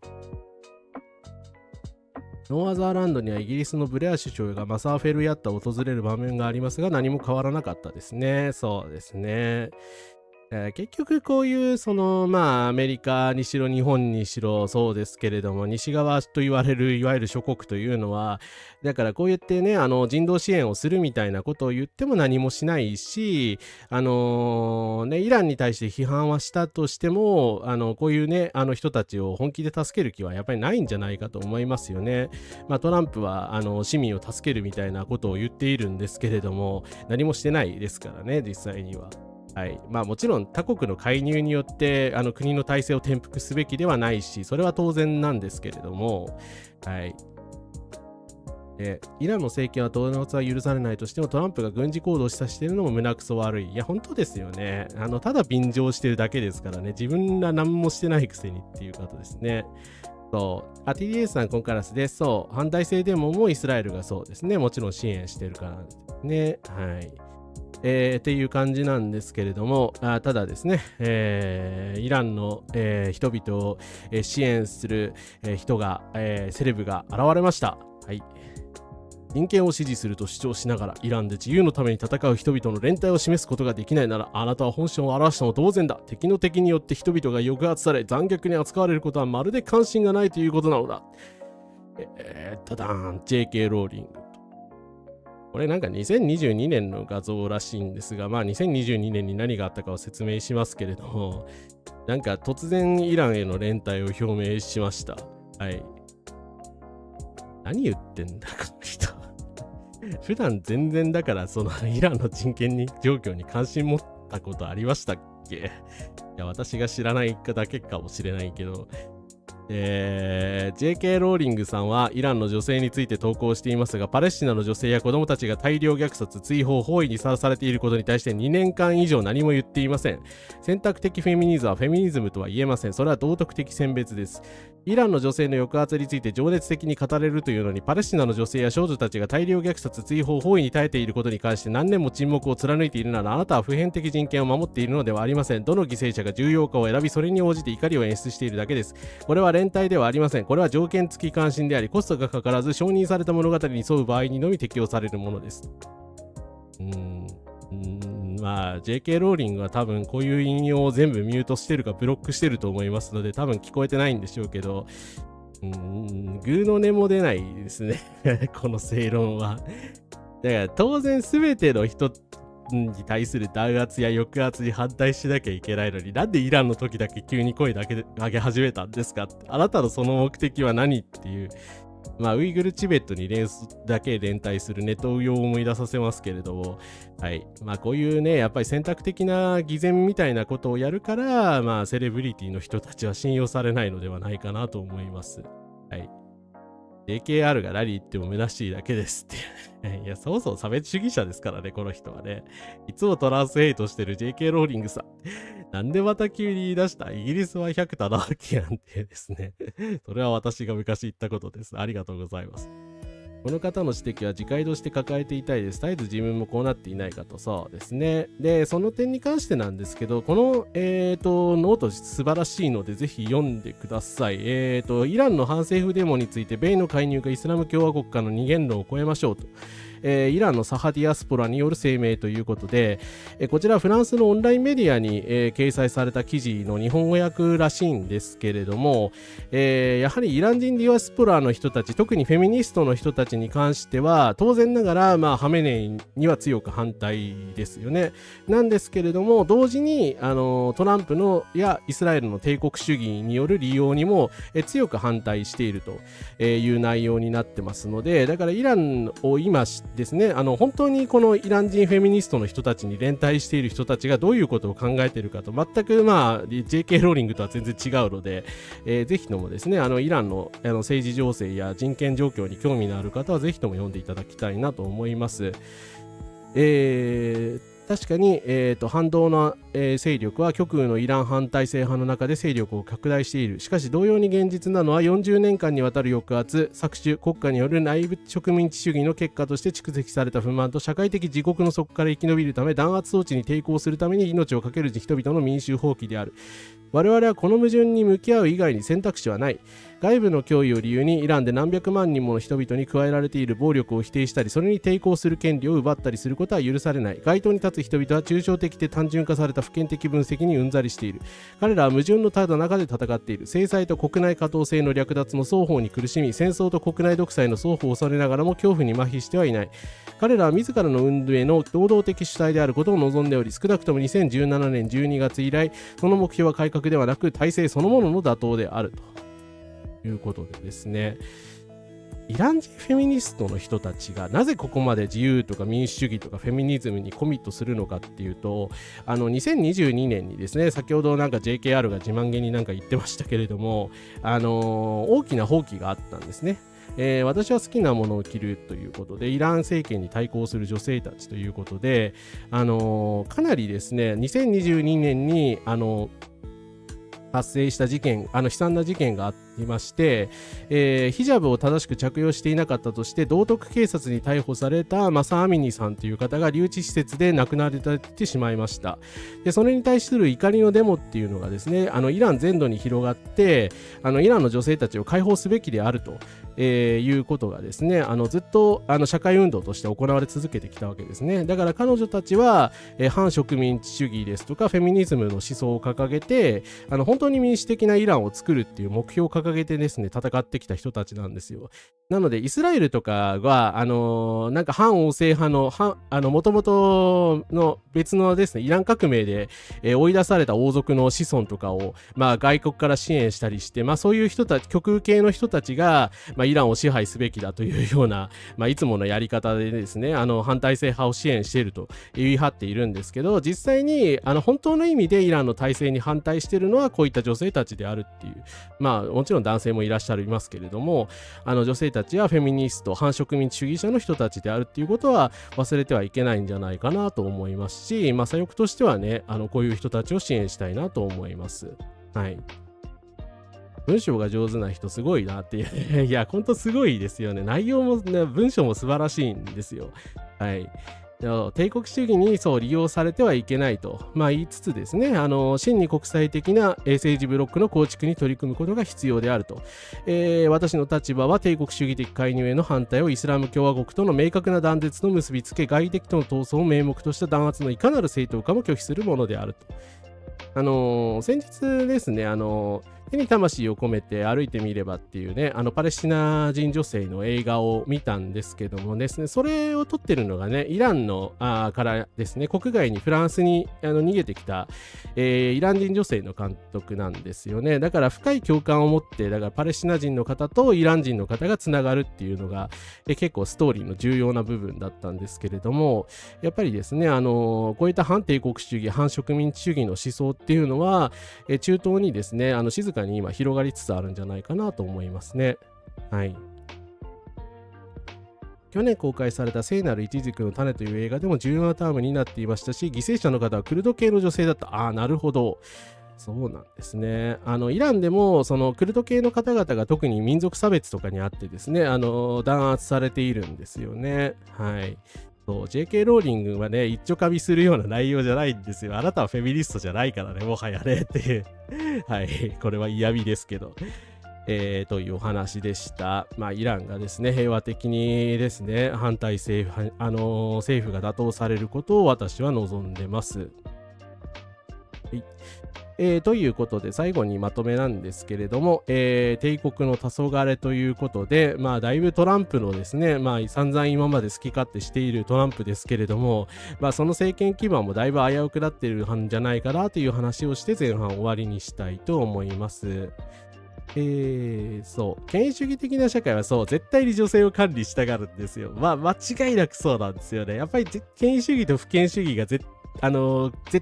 ノーアザーランドにはイギリスのブレア首相がマサーフェルヤッタを訪れる場面がありますが、何も変わらなかったですね。そうですね。結局こういうアメリカにしろ日本にしろそうですけれども、西側と言われるいわゆる諸国というのは、だからこうやってね、人道支援をするみたいなことを言っても何もしないし、イランに対して批判はしたとしても、こういうね、人たちを本気で助ける気はやっぱりないんじゃないかと思いますよね。トランプは市民を助けるみたいなことを言っているんですけれども、何もしてないですからね、実際には。はい。もちろん他国の介入によって国の体制を転覆すべきではないし、それは当然なんですけれども、はい。イランの政権は弾圧は許されないとしても、トランプが軍事行動を示唆しているのも胸くそ悪い。いや、本当ですよね。ただ便乗してるだけですからね。自分が何もしてないくせにっていうことですね。そう。TDS さん、コンカラスです。そう。反対性デモもイスラエルがそうですね。もちろん支援してるからですね。はい。っていう感じなんですけれども、ただですね、イランの、人々を、支援する、人が、セレブが現れました。はい。人権を支持すると主張しながら、イランで自由のために戦う人々の連帯を示すことができないなら、あなたは本性を表したも同然だ。敵の敵によって人々が抑圧され、残虐に扱われることはまるで関心がないということなのだ。ダーン JK ローリング。これなんか2022年の画像らしいんですが、まあ2022年に何があったかを説明しますけれども、なんか突然イランへの連帯を表明しました。はい。何言ってんだ、この人。普段全然だから、そのイランの人権状況に関心持ったことありましたっけ？いや、私が知らないだけかもしれないけど、JK ローリングさんはイランの女性について投稿していますが、パレスチナの女性や子供たちが大量虐殺、追放、包囲にさらされていることに対して2年間以上何も言っていません。選択的フェミニズムはフェミニズムとは言えません。それは道徳的選別です。イランの女性の抑圧について情熱的に語れるというのに、パレスチナの女性や少女たちが大量虐殺、追放、包囲に耐えていることに関して何年も沈黙を貫いているなら、あなたは普遍的人権を守っているのではありません。どの犠牲者が重要かを選び、それに応じて怒りを演出しているだけです。これは連帯ではありません。これは条件付き関心であり、コストがかからず承認された物語に沿う場合にのみ適用されるものです。まあ JK ローリングは多分こういう引用を全部ミュートしてるかブロックしてると思いますので、多分聞こえてないんでしょうけど、グーの音も出ないですねこの正論は。だから当然全ての人に対する弾圧や抑圧に反対しなきゃいけないのに、なんでイランの時だけ急に声だけ上げ始めたんですかって、あなたのその目的は何っていう。まあウイグルチベットにだけ連帯するネトウヨを思い出させますけれども、はい。まあこういうね、やっぱり選択的な偽善みたいなことをやるから、まあセレブリティの人たちは信用されないのではないかなと思います。はい。JKR が何言っても虚しいだけですっていう。いや、そもそも差別主義者ですからね、この人はね。いつもトランスヘイトしてる JK ローリングさん。なんでまた急に言い出した？イギリスは100たなわけやんってですね。それは私が昔言ったことです。ありがとうございます。この方の指摘は自戒として抱えていたいです。絶えず自分もこうなっていないかと。そうですね。で、その点に関してなんですけど、この、ノート素晴らしいのでぜひ読んでください。イランの反政府デモについて、米の介入がイスラム共和国家の二元論を超えましょうと。イランのサハディアスポラによる声明ということで、こちらフランスのオンラインメディアに、掲載された記事の日本語訳らしいんですけれども、やはりイラン人ディアスポラの人たち、特にフェミニストの人たちに関しては当然ながら、まあ、ハメネイには強く反対ですよね。なんですけれども、同時にトランプのやイスラエルの帝国主義による利用にも、強く反対しているという内容になってますので、だからイランを今ですね、本当にこのイラン人フェミニストの人たちに連帯している人たちがどういうことを考えているかと、全くまあ JK ローリングとは全然違うので、ぜひともですね、イランの政治情勢や人権状況に興味のある方はぜひとも読んでいただきたいなと思います。確かに、反動の、勢力は極右のイラン反体制派の中で勢力を拡大している。しかし同様に現実なのは40年間にわたる抑圧、搾取、国家による内部植民地主義の結果として蓄積された不満と社会的自国の底から生き延びるため弾圧装置に抵抗するために命を懸ける人々の民衆放棄である。我々はこの矛盾に向き合う以外に選択肢はない。外部の脅威を理由にイランで何百万人もの人々に加えられている暴力を否定したり、それに抵抗する権利を奪ったりすることは許されない。街頭に立つ人々は抽象的で単純化された不権的分析にうんざりしている。彼らは矛盾のただ中で戦っている。制裁と国内可当性の略奪の双方に苦しみ、戦争と国内独裁の双方を恐れながらも恐怖に麻痺してはいない。彼らは自らの運営の堂々的主体であることを望んでおり、少なくとも2017年12月以来、その目標は改革ではなく体制そのものの打倒であるということでですね、イラン人フェミニストの人たちがなぜここまで自由とか民主主義とかフェミニズムにコミットするのかっていうと、2022年にですね、先ほどなんか JKR が自慢げになんか言ってましたけれども、大きな放棄があったんですね。私は好きなものを着るということで、イラン政権に対抗する女性たちということで、かなりですね、2022年に発生した事件、悲惨な事件がありまして、ヒジャブを正しく着用していなかったとして道徳警察に逮捕されたマサアミニさんという方が留置施設で亡くなってしまいました。でそれに対する怒りのデモっていうのがですね、イラン全土に広がって、イランの女性たちを解放すべきであるということがですね、ずっと社会運動として行われ続けてきたわけですね。だから彼女たちは、反植民地主義ですとかフェミニズムの思想を掲げて、本当に民主的なイランを作るっていう目標を掲掲げてですね、戦ってきた人たちなんですよ。なので、イスラエルとかは、なんか反王政派の、もともとの別のですね、イラン革命で、追い出された王族の子孫とかを、まあ、外国から支援したりして、まあ、そういう人たち、極右系の人たちが、まあ、イランを支配すべきだというような、まあ、いつものやり方でですね、反体制派を支援していると言い張っているんですけど、実際に、本当の意味でイランの体制に反対しているのは、こういった女性たちであるっていう、まあ、もちろん男性もいらっしゃいますけれども、女性たちはフェミニスト、反植民地主義者の人たちであるっていうことは忘れてはいけないんじゃないかなと思いますし、まあ、左翼としてはね、こういう人たちを支援したいなと思います。はい。文章が上手な人すごいなっていう。いや、ほんとすごいですよね。内容もね、文章も素晴らしいんですよ。はい。帝国主義にそう利用されてはいけないと、まあ、言いつつですね、真に国際的な政治ブロックの構築に取り組むことが必要であると。私の立場は帝国主義的介入への反対をイスラム共和国との明確な断絶と結びつけ、外敵との闘争を名目とした弾圧のいかなる正当化も拒否するものであると。先日ですね、手に魂を込めて歩いてみればっていうね、パレスチナ人女性の映画を見たんですけどもですね、それを撮ってるのがね、イランのからですね、国外にフランスに逃げてきた、イラン人女性の監督なんですよね。だから深い共感を持って、だからパレスチナ人の方とイラン人の方がつながるっていうのが、結構ストーリーの重要な部分だったんですけれども、やっぱりですね、こういった反帝国主義、反植民地主義の思想っていうのは、中東にですね、静かに今広がりつつあるんじゃないかなと思いますね。はい。去年公開された聖なるイチジクの種という映画でも重要なタームになっていましたし、犠牲者の方はクルド系の女性だった。なるほど。そうなんですね。イランでもそのクルド系の方々が特に民族差別とかにあってですね、弾圧されているんですよね。はい。そう、JK ローリングはね、一丁かみするような内容じゃないんですよ。あなたはフェミニストじゃないからね、もはやねっていう。はい、これは嫌味ですけど。というお話でした。まあ、イランがですね、平和的にですね、反対政府、政府が打倒されることを私は望んでます。はい。ということで最後にまとめなんですけれども、帝国の黄昏ということで、まあだいぶトランプのですね、まあ散々今まで好き勝手しているトランプですけれども、まあその政権基盤もだいぶ危うくなっているんじゃないかなという話をして前半終わりにしたいと思います。そう、権威主義的な社会はそう、絶対に女性を管理したがるんですよ。まあ間違いなくそうなんですよね。やっぱり権威主義と不権主義が絶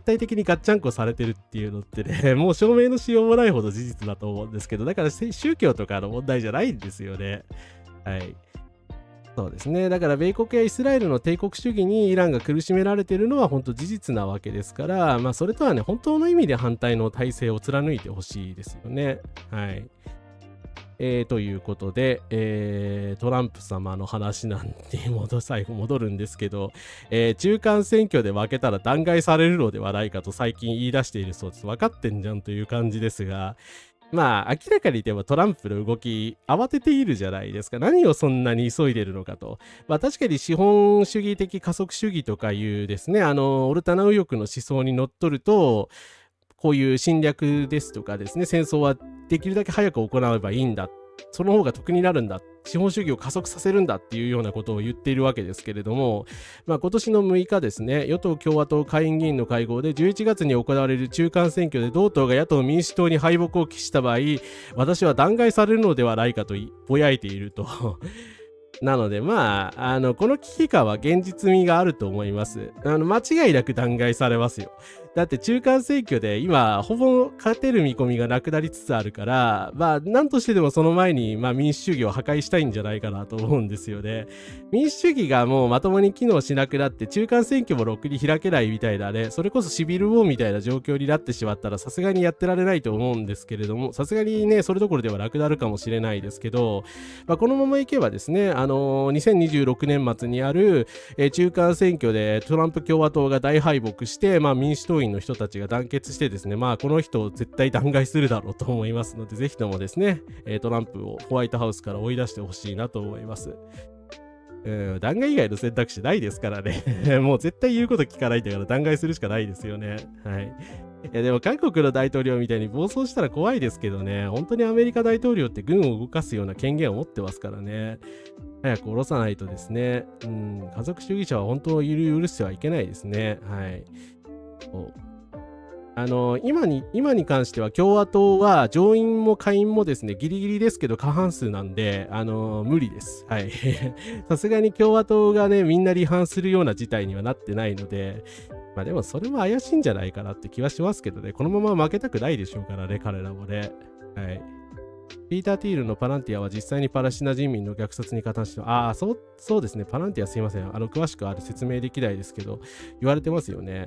対的にガッチャンコされてるっていうのってね、もう証明のしようもないほど事実だと思うんですけど、だから宗教とかの問題じゃないんですよね。はい。そうですね。だから米国やイスラエルの帝国主義にイランが苦しめられているのは本当事実なわけですから、まあそれとはね、本当の意味で反対の体制を貫いてほしいですよね。はい。ということで、トランプ様の話なんに最後戻るんですけど、中間選挙で負けたら弾劾されるのではないかと最近言い出しているそうです。分かってんじゃんという感じですが、まあ明らかにでもトランプの動き慌てているじゃないですか。何をそんなに急いでるのかと。まあ確かに資本主義的加速主義とかいうですね、オルタナ右翼の思想にのっとると、こういう侵略ですとかですね、戦争はできるだけ早く行えばいいんだ。その方が得になるんだ。資本主義を加速させるんだっていうようなことを言っているわけですけれども、まあ、今年の6日ですね、与党共和党下院議員の会合で11月に行われる中間選挙で同党が野党民主党に敗北を喫した場合、私は弾劾されるのではないかとぼやいていると。なのでまあ、この危機感は現実味があると思います。間違いなく弾劾されますよ。だって中間選挙で今ほぼ勝てる見込みがなくなりつつあるから、まあ何としてでもその前に、まあ、民主主義を破壊したいんじゃないかなと思うんですよね。民主主義がもうまともに機能しなくなって中間選挙もろくに開けないみたいなね、それこそシビルウォーみたいな状況になってしまったらさすがにやってられないと思うんですけれども、さすがにねそれどころではなくなるかもしれないですけど、まあ、このままいけばですね、2026年末にある、中間選挙でトランプ共和党が大敗北して、まあ、民主党員の人たちが団結してですね、まあこの人を絶対弾劾するだろうと思いますので、ぜひともですね、トランプをホワイトハウスから追い出してほしいなと思います。弾劾以外の選択肢ないですからね。もう絶対言うこと聞かないんだから弾劾するしかないですよね。はい。いやでも韓国の大統領みたいに暴走したら怖いですけどね、本当にアメリカ大統領って軍を動かすような権限を持ってますからね。早く下ろさないとですね、家族主義者は本当許してはいけないですね。はい。今に関しては共和党は上院も下院もですね、ギリギリですけど過半数なんで、無理です。はい。さすがに共和党がね、みんな離反するような事態にはなってないので、まあでもそれも怪しいんじゃないかなって気はしますけどね、このまま負けたくないでしょうからね、彼らもね。はい。ピーター・ティールのパランティアは実際にパレスチナ人民の虐殺に加担して、そうですね、パランティアすいません。詳しく説明できないですけど、言われてますよね。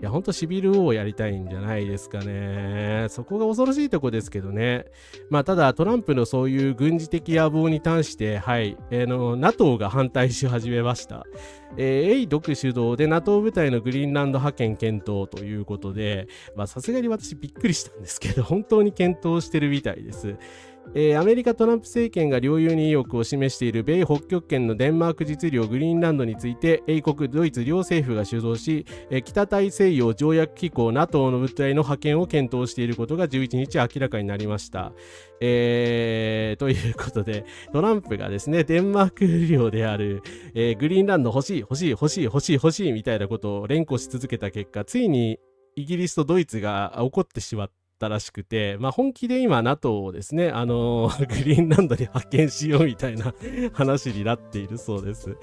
いや、ほんとシビル王をやりたいんじゃないですかね。そこが恐ろしいとこですけどね。まあ、ただ、トランプのそういう軍事的野望に対して、はい、NATO が反対し始めました。英独主導で NATO 部隊のグリーンランド派遣検討ということで、さすがに私びっくりしたんですけど、本当に検討してるみたいです。アメリカトランプ政権が領有に意欲を示している米北極圏のデンマーク実領グリーンランドについて英国、ドイツ両政府が主導し、北大西洋条約機構 NATO の部隊の派遣を検討していることが11日明らかになりました。ということでトランプがですねデンマーク領である、グリーンランド欲しいみたいなことを連呼し続けた結果、ついにイギリスとドイツが怒ってしまったらしくて、本気で今 NATO をですね、グリーンランドに派遣しようみたいな話になっているそうです。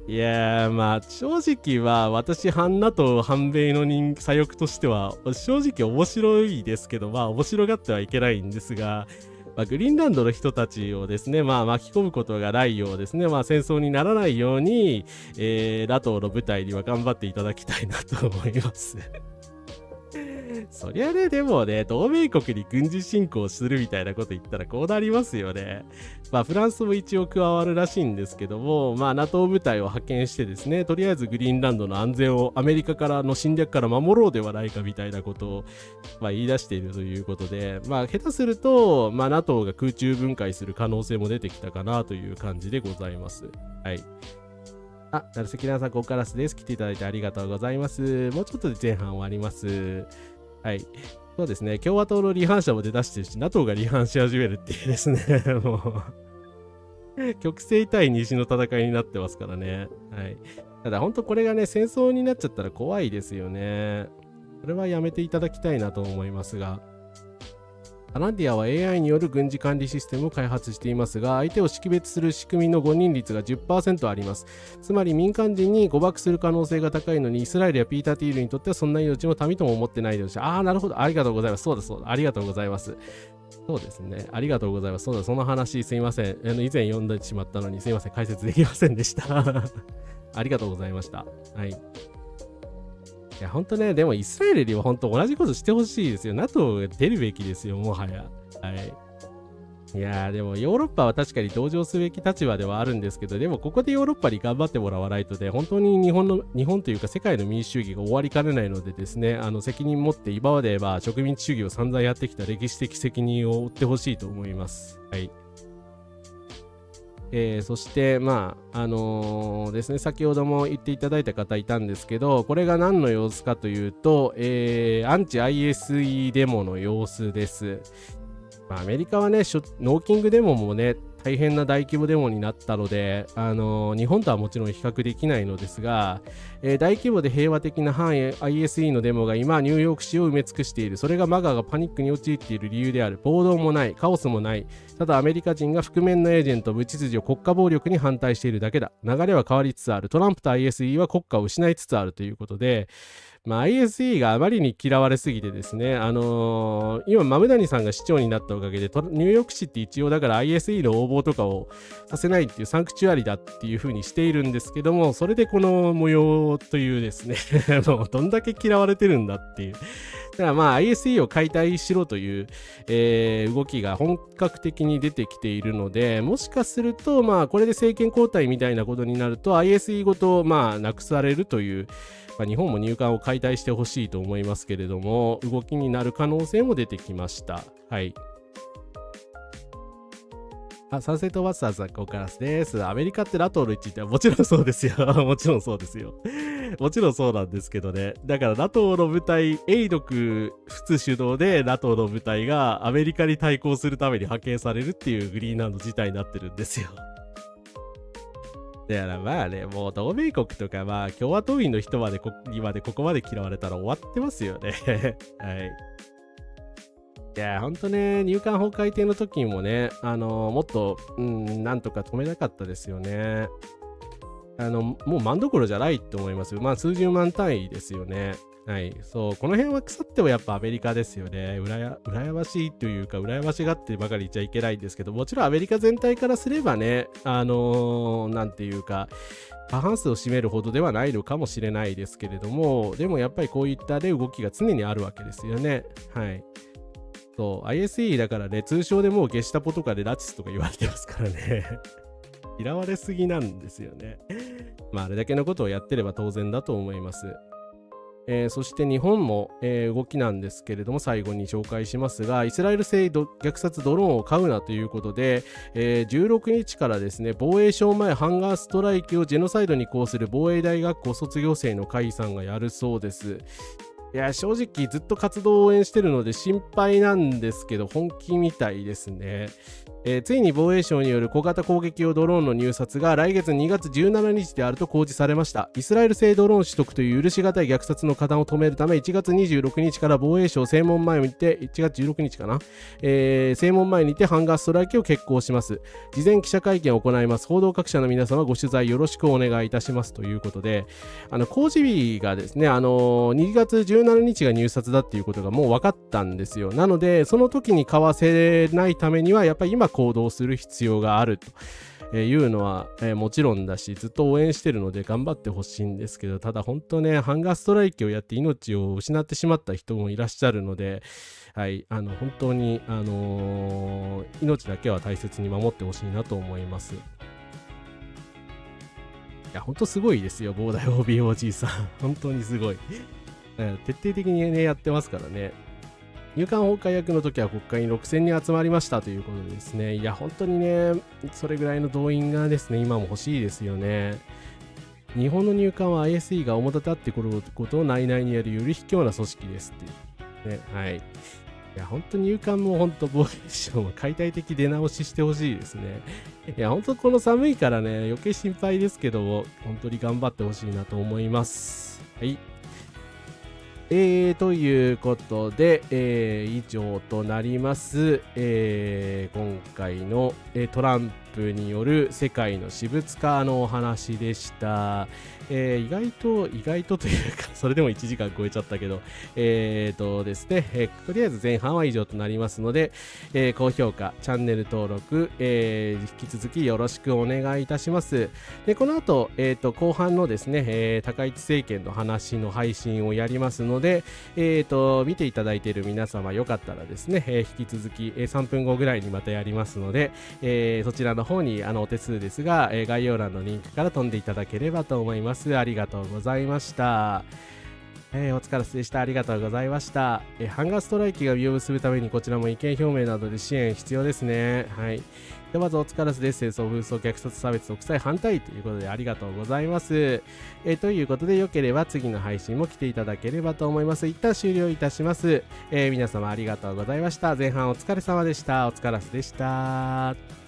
いやー、正直は私反 NATO 反米の左翼としては正直面白いですけど、面白がってはいけないんですが、グリーンランドの人たちをですね、巻き込むことがないようですね、戦争にならないように、NATO の部隊には頑張っていただきたいなと思います。そりゃね、でもね、同盟国に軍事侵攻するみたいなこと言ったらこうなりますよね。フランスも一応加わるらしいんですけども、NATO 部隊を派遣してですね、とりあえずグリーンランドの安全をアメリカからの侵略から守ろうではないかみたいなことを、言い出しているということで、下手すると、NATO が空中分解する可能性も出てきたかなという感じでございます。はい。なるせきなさん、ここからです。来ていただいてありがとうございます。もうちょっとで前半終わります。はい。そうですね。共和党の離反者も出だしてるし、NATO が離反し始めるっていうですね。もう、極西対西の戦いになってますからね。はい。ただ、本当これがね、戦争になっちゃったら怖いですよね。これはやめていただきたいなと思いますが。パランティアは AI による軍事管理システムを開発していますが、相手を識別する仕組みの誤認率が 10% あります。つまり民間人に誤爆する可能性が高いのに、イスラエルやピーター・ティールにとってはそんな命の民とも思ってないですし、なるほど、ありがとうございます。そうだ、ありがとうございます。そうですね、ありがとうございます。その話すいません。以前読んでしまったのにすいません、解説できませんでした。ありがとうございました。はい。いや、ほんとね、でもイスラエルには本当同じことしてほしいですよ。NATO が出るべきですよ、もはや。はい。いやー、でもヨーロッパは確かに同情すべき立場ではあるんですけど、でもここでヨーロッパに頑張ってもらわないとね、本当に日本というか世界の民主主義が終わりかねないのでですね、責任持って今まで植民地主義を散々やってきた歴史的責任を負ってほしいと思います。はい。そしてですね、先ほども言っていただいた方いたんですけど、これが何の様子かというと、アンチ ISE デモの様子です。アメリカはね、ノーキングデモもね、大変な大規模デモになったので、日本とはもちろん比較できないのですが、大規模で平和的な反 ISE のデモが今ニューヨーク市を埋め尽くしている。それがマガがパニックに陥っている理由である。暴動もない、カオスもない。ただアメリカ人が覆面のエージェント、無秩序、国家暴力に反対しているだけだ。流れは変わりつつある。トランプと ISE は国家を失いつつあるということで、ISE があまりに嫌われすぎてですね、今、マムダニさんが市長になったおかげで、ニューヨーク市って一応だから ISE の応募とかをさせないっていうサンクチュアリだっていう風にしているんですけども、それでこの模様というですね、もうどんだけ嫌われてるんだっていう。だからISE を解体しろという、動きが本格的に出てきているので、もしかすると、これで政権交代みたいなことになると、ISE ごと、なくされるという、日本も入管を解体してほしいと思いますけれども、動きになる可能性も出てきました。はい。サンセットバスターズはここからです。アメリカってNATOの位置ってもちろんそうですよ。もちろんそうですよ。もちろんそうなんですけどね。だから NATO の部隊、英独仏主導で NATO の部隊がアメリカに対抗するために派遣されるっていうグリーンランド自体になってるんですよ。だからまあね、もう同盟国とかまあ共和党員の人にまでここまで嫌われたら終わってますよね。はい。いや、ほんとね、入管法改定の時にもね、もっと、なんとか止めなかったですよね。もう万どころじゃないと思いますよ。まあ、数十万単位ですよね。はい。そう、この辺は腐ってもやっぱアメリカですよね。羨ましいというか、羨ましがってばかり言っちゃいけないんですけど、もちろんアメリカ全体からすればね、なんていうか、過半数を占めるほどではないのかもしれないですけれども、でもやっぱりこういったね、動きが常にあるわけですよね。はい。そう、ISE だからね、通称でもうゲシュタポとかでナチスとか言われてますからね。嫌われすぎなんですよね。まあ、あれだけのことをやってれば当然だと思います。そして日本も、動きなんですけれども、最後に紹介しますが、イスラエル製虐殺ドローンを買うなということで、16日からですね、防衛省前ハンガーストライキをジェノサイドに抗する防衛大学校卒業生の会さんがやるそうです。いや、正直ずっと活動を応援してるので心配なんですけど、本気みたいですね。ついに防衛省による小型攻撃用ドローンの入札が来月2月17日であると公示されました。イスラエル製ドローン取得という許し難い虐殺の加担を止めるため、1月26日から防衛省正門前にて、1月16日かな、正門前にてハンガーストライキを決行します。事前記者会見を行います。報道各社の皆様ご取材よろしくお願いいたしますということで、公示日がですね、2月17日が入札だっていうことがもう分かったんですよ。なので、その時に買わせないためには、やっぱり今行動する必要があるというのは、もちろんだし、ずっと応援してるので頑張ってほしいんですけど、ただ本当ね、ハンガーストライキをやって命を失ってしまった人もいらっしゃるので、はい、本当に、命だけは大切に守ってほしいなと思います。いや、本当すごいですよ、膨大 OBOG さん。本当にすごい。徹底的にね、やってますからね。入管法改役の時は国会に6000人集まりましたということでですね、いや、本当にね、それぐらいの動員がですね、今も欲しいですよね。日本の入管は ISE が表立ってくることを内々にやるより卑怯な組織ですっていう、ね。はい。いや、本当に入管も本当防衛省も解体的出直ししてほしいですね。いや、本当この寒いからね、余計心配ですけども、本当に頑張ってほしいなと思います。はい。ということで、以上となります、今回の、トランプによる世界の私物化のお話でした。意外とというか、それでも1時間超えちゃったけど、ですね、とりあえず前半は以上となりますので、高評価、チャンネル登録、引き続きよろしくお願いいたします。で、この後、後半のですね、高市政権の話の配信をやりますので、見ていただいている皆様よかったらですね、引き続き、3分後ぐらいにまたやりますので、そちらの方にお手数ですが、概要欄のリンクから飛んでいただければと思います。ありがとうございました。お疲れ様でした。ありがとうございました。ハンガーストライキが実を結ぶためにこちらも意見表明などで支援必要ですね。はい。でまずお疲れ様です。戦争、紛争、虐殺、差別、独裁反対ということでありがとうございます。ということでよければ次の配信も来ていただければと思います。一旦終了いたします。皆様ありがとうございました。前半お疲れ様でした。お疲れ様でした。